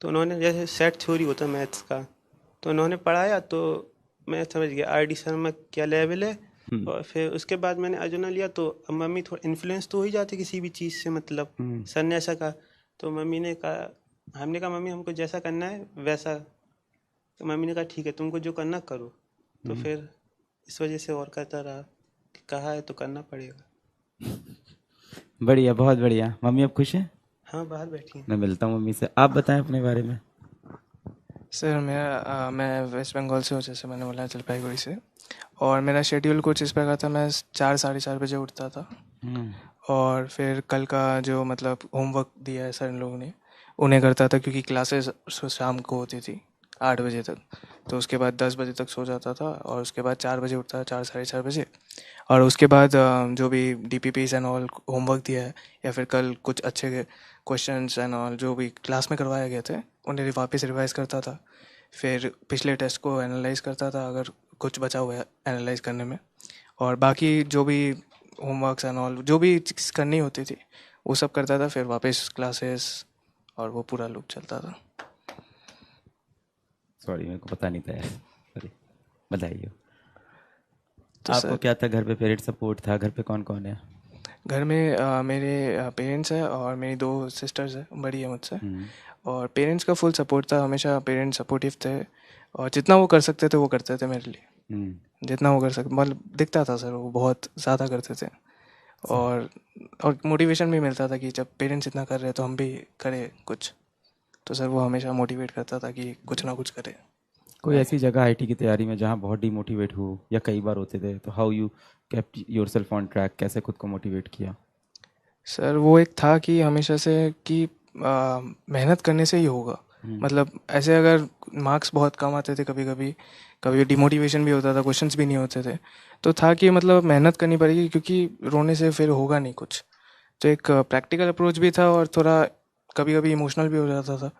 Speaker 3: तो उन्होंने जैसे सेट थ्योरी होता मैथ्स का, तो उन्होंने पढ़ाया, तो मैं समझ गया आर.डी. शर्मा क्या लेवल है। और फिर उसके बाद मैंने अर्जुना लिया, तो अब मम्मी थोड़ा इन्फ्लुएंस तो हो ही जाती किसी भी चीज़ से, मतलब सर ने ऐसा कहा, तो मम्मी ने कहा, हमने कहा मम्मी हमको जैसा करना है वैसा। तो मम्मी ने कहा ठीक है, तुमको जो करना करो। तो फिर इस वजह से और करता रहा कि कहा है तो करना पड़ेगा।
Speaker 1: बढ़िया, बहुत बढ़िया। मम्मी अब खुश हैं?
Speaker 3: हाँ, बाहर बैठी हैं।
Speaker 1: मैं मिलता हूँ मम्मी से। आप बताएं अपने बारे में।
Speaker 6: सर मैं वेस्ट बंगाल से हूँ, जैसे मैंने बोला, जलपाईगुड़ी से। और मेरा शेड्यूल कुछ इस प्रकार था, मैं 4 साढ़े 4 बजे उठता था। और फिर कल का जो मतलब होमवर्क दिया है सर इन लोगों ने, उन्हें करता था, क्योंकि क्लासेस शाम को होती थी 8 बजे तक। तो उसके बाद 10 बजे तक सो जाता था, और उसके बाद 4 बजे उठता था, 4 साढ़े 4 बजे। और उसके बाद जो भी DPPs एंड ऑल होमवर्क दिया है, या फिर कल कुछ अच्छे क्वेश्चंस एंड ऑल जो भी क्लास में करवाए गए थे, उन्हें वापस रिवाइज करता था। फिर पिछले टेस्ट को एनालाइज करता था, अगर कुछ बचा हुआ है एनालाइज करने में।
Speaker 8: और बाकी जो भी होमवर्क्स एंड ऑल जो भी चीज़ करनी होती थी वो सब करता था, फिर वापस क्लासेस और वो पूरा लूप चलता था।
Speaker 1: सॉरी मेरे को पता नहीं था यार, सॉरी, बताइए।
Speaker 8: तो
Speaker 1: आपको क्या था, घर पे पेरेंट सपोर्ट था? घर पे कौन कौन है?
Speaker 8: घर में मेरे पेरेंट्स हैं और मेरी 2 सिस्टर्स हैं, बड़ी है मुझसे। और पेरेंट्स का फुल सपोर्ट था, हमेशा पेरेंट्स सपोर्टिव थे और जितना वो कर सकते थे वो करते थे मेरे लिए। जितना वो कर सकते, मतलब दिखता था सर वो बहुत ज़्यादा करते थे। और मोटिवेशन भी मिलता था कि जब पेरेंट्स इतना कर रहे हैं तो हम भी करें कुछ। तो सर वो हमेशा मोटिवेट करता था कि कुछ ना कुछ करें।
Speaker 1: कोई ऐसी जगह आईटी की तैयारी में जहाँ बहुत डिमोटिवेट हो या कई बार होते थे, तो how you kept yourself on track, कैसे खुद को मोटिवेट किया?
Speaker 8: सर वो एक था कि हमेशा से कि मेहनत करने से ही होगा। मतलब ऐसे अगर मार्क्स बहुत कम आते थे, कभी कभी डिमोटिवेशन भी होता था, क्वेश्चंस भी नहीं होते थे, तो था कि मतलब मेहनत करनी पड़ेगी क्योंकि रोने से फिर होगा नहीं कुछ। तो एक प्रैक्टिकल अप्रोच भी था और थोड़ा कभी कभी इमोशनल भी हो जाता था।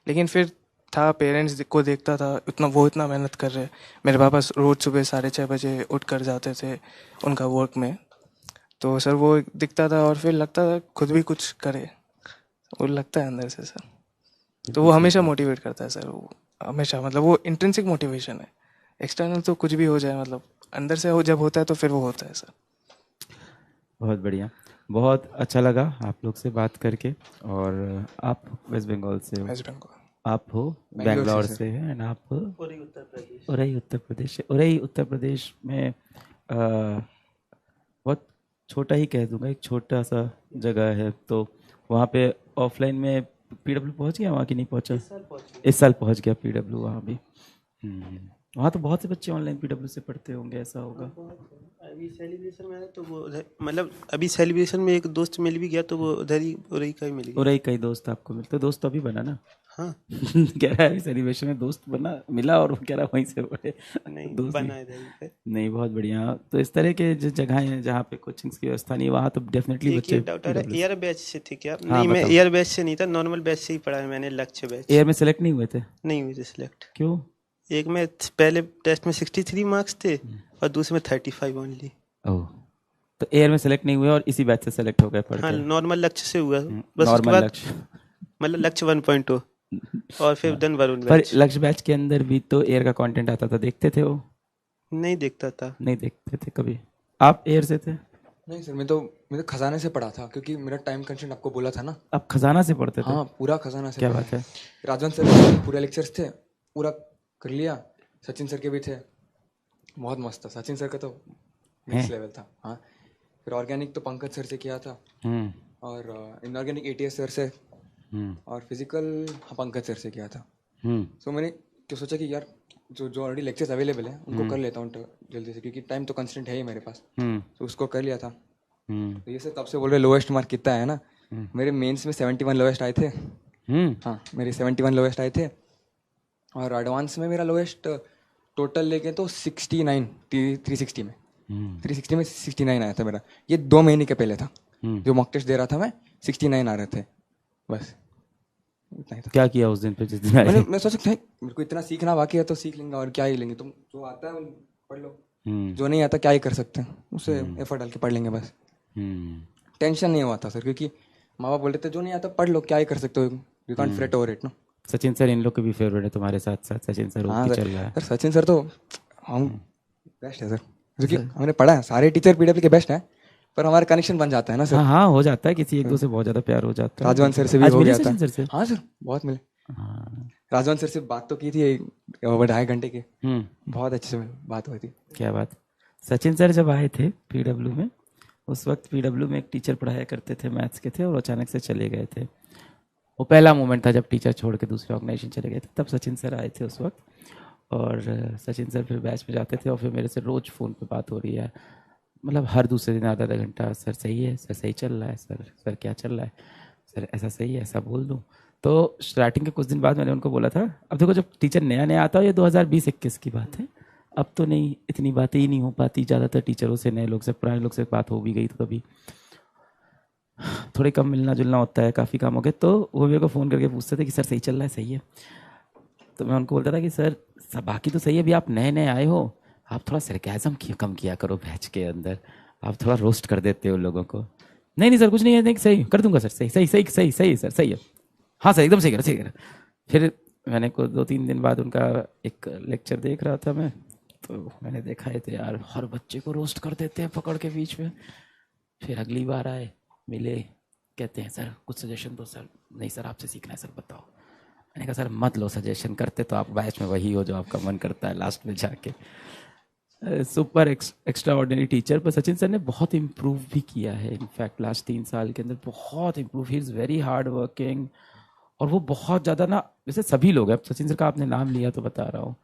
Speaker 8: लेकिन फिर था, पेरेंट्स को देखता था इतना मेहनत कर रहे। मेरे पापा रोज़ सुबह 6:30 बजे उठ कर जाते थे उनका वर्क में। तो सर वो दिखता था और फिर लगता था खुद भी कुछ करे, वो लगता है अंदर से सर। तो वो हमेशा मोटिवेट करता है सर, वो हमेशा, मतलब वो इंट्रिंसिक मोटिवेशन है। एक्सटर्नल तो कुछ भी हो जाए, मतलब अंदर से हो जब होता है तो फिर वो होता है सर।
Speaker 1: बहुत बढ़िया, बहुत अच्छा लगा आप लोग से बात करके। और आप वेस्ट बंगाल से हो?
Speaker 8: वेस्ट बंगाल।
Speaker 1: आप हो बेंगलोर से हैं, एंड आप
Speaker 3: उरई उत्तर प्रदेश।
Speaker 1: उरई उत्तर प्रदेश। उरई उत्तर प्रदेश में बहुत छोटा ही कह दूंगा, एक छोटा सा जगह है, तो वहाँ पे ऑफलाइन में पीडब्ल्यू पहुँच गया वहाँ की? नहीं पहुँचा? इस साल पहुँच गया पीडब्ल्यू वहाँ भी। वहाँ तो बहुत से बच्चे ऑनलाइन पीडब्ल्यू से पढ़ते होंगे, ऐसा होगा?
Speaker 3: अभी सेलिब्रेशन में आया तो वो मतलब अभी सेलिब्रेशन में एक दोस्त मिल भी गया, तो वो उधर ही उरई का ही मिल गया।
Speaker 1: उरई का ही दोस्त आपको मिलता? दोस्त तो अभी बना ना?
Speaker 3: हाँ।
Speaker 1: कह रहा है सेलिब्रेशन में दोस्त बना, मिला, और वो कह रहा वहीं से पढ़े।
Speaker 3: नहीं
Speaker 1: दोस्त
Speaker 3: बना इधर ही पे।
Speaker 1: नहीं, बहुत बढ़िया। तो इस तरह के जो जगह हैं जहाँ पे कोचिंग्स की व्यवस्था नहीं, वहाँ तो डेफिनेटली
Speaker 3: एक
Speaker 1: बच्चे।
Speaker 3: ये डाउट आ रहा है, एयर बैच से थे क्या?
Speaker 1: हाँ,
Speaker 3: नहीं, मैं
Speaker 1: बताओ।
Speaker 3: एयर बैच से नहीं था, नॉर्मल बैच से ही पढ़ा है मैंने, लक्ष्य बैच।
Speaker 1: एयर में सेलेक्ट नहीं हुए थे?
Speaker 3: नहीं हुए थे सिलेक्ट।
Speaker 1: क्यों?
Speaker 3: एक में पहले टेस्ट में 63 मार्क्स थे और दूसरे में 35 ओनली।
Speaker 1: ओह, तो एयर में सेलेक्ट नहीं हुए और इसी बैच से सेलेक्ट हो गए पढ़
Speaker 3: हाँ,
Speaker 1: के?
Speaker 3: नॉर्मल लक्ष्य से हुआ बस। उसके
Speaker 1: नॉर्मल
Speaker 3: बाद
Speaker 1: लक्ष्य,
Speaker 3: मतलब लक्ष्य 1.2 और फिर देन वरुण
Speaker 1: पर
Speaker 3: बैच।
Speaker 1: लक्ष्य बैच के अंदर भी तो एयर का कंटेंट आता था, देखते थे वो?
Speaker 3: नहीं देखता था।
Speaker 1: नहीं देखते थे कभी? आप एयर से थे?
Speaker 7: नहीं सर, मैं तो खजाने से पढ़ा था क्योंकि मेरा टाइम कंस्ट्रेंट आपको बोला था ना।
Speaker 1: आप खजाना से पढ़ते थे?
Speaker 7: हाँ, पूरा खजाना से।
Speaker 1: क्या
Speaker 7: पढ़ा
Speaker 1: बात है।
Speaker 7: राजवंत सर के पूरे लेक्चर्स थे, पूरा कर लिया। सचिन सर के भी थे, बहुत मस्त था। सचिन सर का तो नेक्स्ट लेवल था। हाँ, फिर ऑर्गेनिक तो पंकज सर से किया था, और इनऑर्गेनिक ATS सर से, और फिजिकल पंकज सर से किया था। सो मैंने तो सोचा कि यार जो ऑलरेडी लेक्चर्स अवेलेबल हैं उनको कर लेता हूँ जल्दी से, क्योंकि टाइम तो कंस्टेंट है ही मेरे पास। तो उसको कर लिया था। तो ये सर तब से बोल रहे लोएस्ट मार्क कितना है ना। मेरे मेंस में 71 लोएस्ट आए थे। हाँ, मेरे 71 लोएस्ट आए थे, और एडवांस में मेरा लोएस्ट टोटल लेके तो 69 360 में 360 में 69 आया था मेरा। ये 2 महीने के पहले था जो मॉक टेस्ट दे रहा था मैं, 69 आ रहे थे बस, इतना ही था।
Speaker 1: क्या किया उस दिन पे जिस दिन आए?
Speaker 7: मैं सोचा मेरे को इतना सीखना बाकी है तो सीख लेंगे, और क्या ही लेंगे। तुम जो आता है पढ़ लो, जो नहीं आता क्या ही कर सकते हैं, उससे एफर्ट डाल के पढ़ लेंगे बस। टेंशन नहीं हुआ था सर, क्योंकि माँ बाप बोल रहे थे जो नहीं आता पढ़ लो, क्या ही कर सकते हो, you can't fret over it. No,
Speaker 1: Sachin sir इन लोग के भी फेवरेट है तुम्हारे साथ साथ? सचिन सर
Speaker 7: हाँ
Speaker 1: चल रहा है
Speaker 7: सर, सचिन सर तो हम बेस्ट है सर, क्योंकि हमने पढ़ा है। सारे टीचर पीडब्ल्यू के बेस्ट हैं, पर हमारा कनेक्शन बन जाता है ना सर।
Speaker 1: हाँ हाँ, हो जाता है, किसी एक दो से बहुत ज्यादा प्यार हो जाता है।
Speaker 7: राजवंत सर से भी
Speaker 1: आज
Speaker 7: हो
Speaker 1: मिले
Speaker 7: गया था।
Speaker 1: सचिन सर से?
Speaker 7: हाँ सर, बहुत मिले।
Speaker 1: हाँ,
Speaker 7: राजवंत सर से बात तो की थी 2.5 घंटे की, बहुत अच्छे से बात हुई थी।
Speaker 1: क्या बात। सचिन सर जब आए थे पीडब्ल्यू में, उस वक्त पीडब्ल्यू में एक टीचर पढ़ाया करते थे, मैथ्स के थे, और अचानक से चले गए थे। वो पहला मोमेंट था जब टीचर छोड़ के दूसरे ऑर्गेनाइजेशन चले गए थे, तब सचिन सर आए थे उस वक्त। और सचिन सर फिर बैच में जाते थे और फिर मेरे से रोज़ फ़ोन पे बात हो रही है, मतलब हर दूसरे दिन आधा घंटा, सर सही है, सर सही चल रहा है, सर क्या चल रहा है, सर ऐसा सही है, ऐसा बोल दूँ। तो स्टार्टिंग के कुछ दिन बाद मैंने उनको बोला था, अब देखो जब टीचर नया नया आता हो, ये 2020-21 की बात है, अब तो नहीं, इतनी बातें ही नहीं हो पाती ज़्यादातर टीचरों से, नए लोग से, पुराने लोग से बात हो भी गई तो कभी थोड़ी कम मिलना जुलना होता है, काफ़ी काम हो गए। तो वो मेरे को फ़ोन करके पूछते थे कि सर सही चल रहा है, सही है। तो मैं उनको बोलता था कि सर बाकी तो सही है, अभी आप नए नए आए हो, आप थोड़ा सरकाज़म कम किया करो बैच के अंदर, आप थोड़ा रोस्ट कर देते हो लोगों को। नहीं नहीं सर कुछ नहीं है, नहीं सही कर दूंगा सर, सही सही सही सही सही सर, सही है, हाँ सर एकदम सही कर, सही कर। फिर मैंने को 2-3 दिन बाद उनका एक लेक्चर देख रहा था मैं, तो मैंने देखा है तो यार हर बच्चे को रोस्ट कर देते हैं पकड़ के बीच में। फिर अगली बार आए, मिले, कहते हैं सर कुछ सजेशन दो सर। नहीं सर आपसे सीखना है सर, बताओ। मैंने कहा सर मत लो सजेशन, करते तो आप बैच में वही हो जो आपका मन करता है लास्ट में जाके। Super extra ordinary teacher. पर सचिन सर ने बहुत इम्प्रूव भी किया है, इनफैक्ट लास्ट 3 साल के अंदर बहुत improve. He is very hard working, और वो बहुत ज़्यादा ना, जैसे सभी लोग हैं, सचिन सर का आपने नाम लिया तो बता रहा हूँ,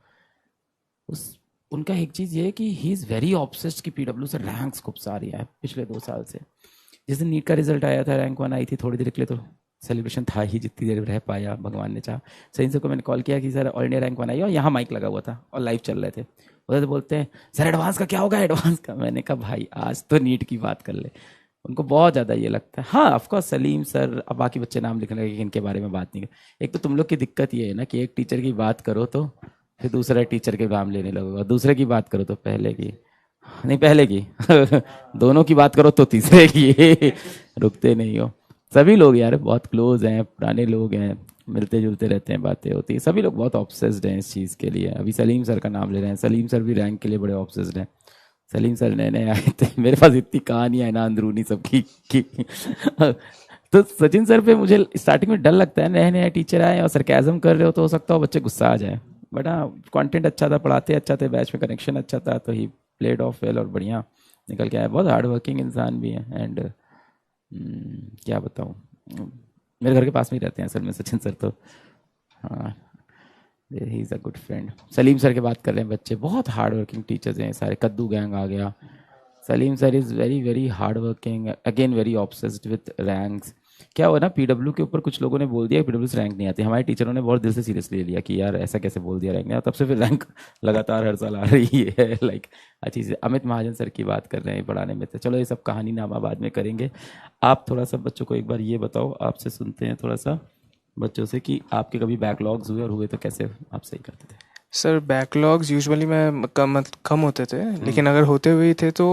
Speaker 1: उनका एक चीज़ ये है कि ही इज़ वेरी ऑब्सेस्ड कि पीडब्ल्यू से रैंक्स खूब सारी है पिछले 2 साल से। जिस दिन नीट का रिजल्ट आया था, रैंक 1 आई थी, थोड़ी देर के लिए तो सेलिब्रेशन था ही, जितनी देर रह पाया भगवान ने चाहा। सचिन सर को मैंने कॉल किया कि सर ऑल इंडिया रैंक 1 आई, और यहाँ माइक लगा हुआ था और लाइव चल रहे थे। उधर तो बोलते हैं सर एडवांस का क्या होगा, एडवांस का। मैंने कहा भाई आज तो नीट की बात कर ले। उनको बहुत ज़्यादा ये लगता है। हाँ ऑफकोर्स सलीम सर, अब बाकी बच्चे नाम लिखने लगे कि इनके बारे में बात नहीं कर। एक तो तुम लोग की दिक्कत ये है ना कि एक टीचर की बात करो तो फिर दूसरा टीचर के नाम लेने लगोगे, और दूसरे की बात करो तो पहले की नहीं, पहले की दोनों की बात करो तो तीसरे की रुकते नहीं हो। सभी लोग यार बहुत क्लोज हैं, पुराने लोग हैं, मिलते जुलते रहते हैं, बातें होती है। सभी लोग बहुत ऑब्सेस्ड हैं इस चीज़ के लिए। अभी सलीम सर का नाम ले रहे हैं, सलीम सर भी रैंक के लिए बड़े ऑब्सेस्ड हैं। सलीम सर नए नए आए थे, मेरे पास इतनी कहानियाँ है ना अंदरूनी सबकी की तो सचिन सर पे मुझे स्टार्टिंग में डर लगता है, नए नए टीचर आए और सरकाज़म कर रहे हो तो हो सकता हो बच्चे गुस्सा आ जाए। बट हाँ कंटेंट अच्छा था, पढ़ाते अच्छा थे, बैच में कनेक्शन अच्छा था, तो ही प्लेड ऑफ वेल और बढ़िया निकल के आया। बहुत हार्ड वर्किंग इंसान भी है। एंड क्या बताऊँ, मेरे घर के पास में ही रहते हैं असल में सचिन सर, तो हाँ he is a good friend. Salim sir की बात कर रहे हैं, बच्चे बहुत हार्ड वर्किंग टीचर्स हैं सारे। कद्दू गैंग आ गया। Salim sir is very very hard working, again very obsessed with ranks. क्या हुआ ना, पीडब्ल्यू के ऊपर कुछ लोगों ने बोल दिया पीडब्ल्यू से रैंक नहीं आती। हमारे टीचरों ने बहुत दिल से सीरियसली लिया कि यार ऐसा कैसे बोल दिया रैंक नहीं, और तब से फिर रैंक लगातार हर साल आ रही है। लाइक अच्छी से अमित महाजन सर की बात कर रहे हैं पढ़ाने में। तो चलो ये सब कहानी नामा बाद में करेंगे। आप थोड़ा सा बच्चों को एक बार ये बताओ, आपसे सुनते हैं थोड़ा सा बच्चों से कि आपके कभी बैकलॉग्स हुए, और हुए तो कैसे आप सही करते थे।
Speaker 8: सर बैकलॉग्स यूजुअली मैं कम होते थे, लेकिन अगर होते हुए थे तो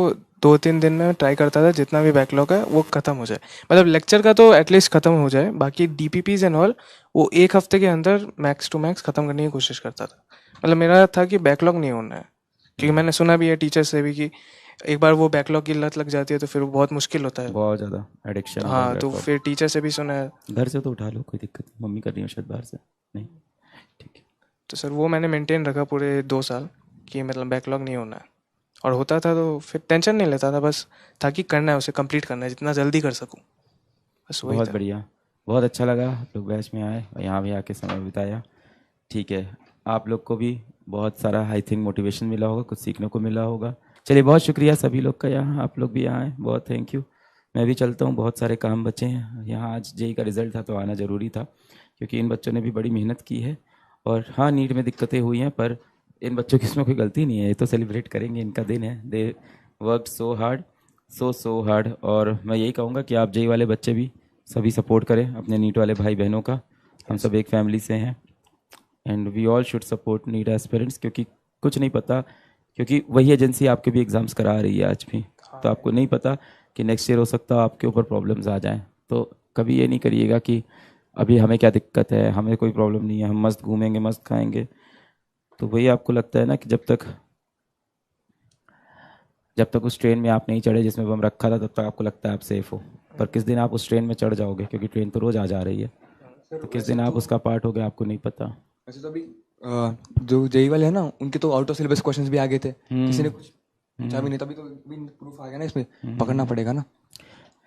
Speaker 8: 2-3 दिन में ट्राई करता था जितना भी बैकलॉग है वो ख़त्म हो जाए। मतलब लेक्चर का तो एटलीस्ट ख़त्म हो जाए, बाकी डीपीपीज एंड ऑल वो 1 हफ्ते के अंदर मैक्स टू मैक्स ख़त्म करने की कोशिश करता था। मतलब मेरा था कि बैकलॉग नहीं होना है, क्योंकि मैंने सुना भी है टीचर से भी कि एक बार वो बैकलॉग की लत लग जाती है तो फिर वो बहुत मुश्किल होता है,
Speaker 1: बहुत ज़्यादा एडिक्शन।
Speaker 8: हाँ तो फिर टीचर से भी सुना है।
Speaker 1: घर से तो उठा लो, कोई दिक्कत नहीं, मम्मी कर रही हूँ शायद बाहर से, नहीं ठीक है।
Speaker 8: तो सर वो मैंने मेंटेन रखा पूरे 2 साल कि मतलब बैकलॉग नहीं होना है, और होता था तो फिर टेंशन नहीं लेता था, बस था कि करना है, उसे कंप्लीट करना है जितना जल्दी कर सकूं, बस वही
Speaker 1: बहुत
Speaker 8: था।
Speaker 1: बढ़िया, बहुत अच्छा लगा आप लोग बैच में आए और यहाँ भी आके समय बिताया। ठीक है, आप लोग को भी बहुत सारा आई थिंक मोटिवेशन मिला होगा, कुछ सीखने को मिला होगा। चलिए बहुत शुक्रिया सभी लोग का, यहाँ आप लोग भी आए, बहुत थैंक यू। मैं भी चलता हूँ, बहुत सारे काम बचे हैं यहाँ। आज जेई का रिज़ल्ट था तो आना ज़रूरी था, क्योंकि इन बच्चों ने भी बड़ी मेहनत की है। और हाँ नीट में दिक्कतें हुई हैं, पर इन बच्चों की इसमें कोई गलती नहीं है, ये तो सेलिब्रेट करेंगे, इनका दिन है। They work so hard, so hard. और मैं यही कहूँगा कि आप जेई वाले बच्चे भी सभी सपोर्ट करें अपने नीट वाले भाई बहनों का। हम सब एक फैमिली से हैं and we all should support NEET aspirants, क्योंकि कुछ नहीं पता, क्योंकि वही एजेंसी आपके भी एग्ज़ाम्स करा रही है आज भी, तो आपको नहीं पता कि नेक्स्ट ईयर हो सकता है आपके ऊपर प्रॉब्लम्स आ जाएं। तो कभी ये नहीं करिएगा कि अभी हमें क्या दिक्कत है, हमें कोई प्रॉब्लम नहीं है, हम मस्त घूमेंगे, मस्त खाएंगे। तो वही आपको लगता है ना कि जब तक उस ट्रेन में आप नहीं चढ़े जिसमें बम रखा था, तब तक आपको लगता है आप सेफ हो। पर किस दिन आप उस ट्रेन में चढ़ जाओगे, क्योंकि ट्रेन तो रोज़ आ जा रही है, तो किस दिन आप उसका पार्ट हो गए आपको नहीं पता।
Speaker 7: वैसे तो अभी जो जेई वाले हैं ना, उनके तो आउट ऑफ सिलेबस क्वेश्चंस भी आ गए थे, किसी ने कुछ पूछा भी नहीं, तभी तो प्रूफ आ गया ना, इसमें पकड़ना पड़ेगा ना।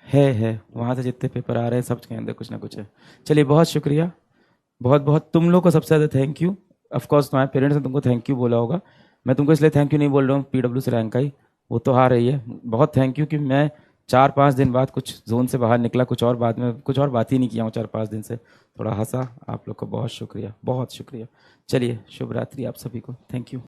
Speaker 1: है वहाँ से जितने पेपर आ रहे हैं सब के अंदर कुछ ना कुछ है। चलिए बहुत शुक्रिया, बहुत बहुत तुम लोग को सबसे ज़्यादा थैंक यू। ऑफकोर्स तुम्हारे पेरेंट्स ने तुमको थैंक यू बोला होगा, मैं तुमको इसलिए थैंक यू नहीं बोल रहा हूँ, पीडब्ल्यू से रैंक आई वो तो आ रही है। बहुत थैंक यू कि मैं 4-5 दिन बाद कुछ जोन से बाहर निकला, कुछ और बात ही नहीं किया हूँ 4-5 दिन से, थोड़ा हंसा। आप लोग को बहुत शुक्रिया, बहुत शुक्रिया। चलिए शुभ रात्रि आप सभी को, थैंक यू।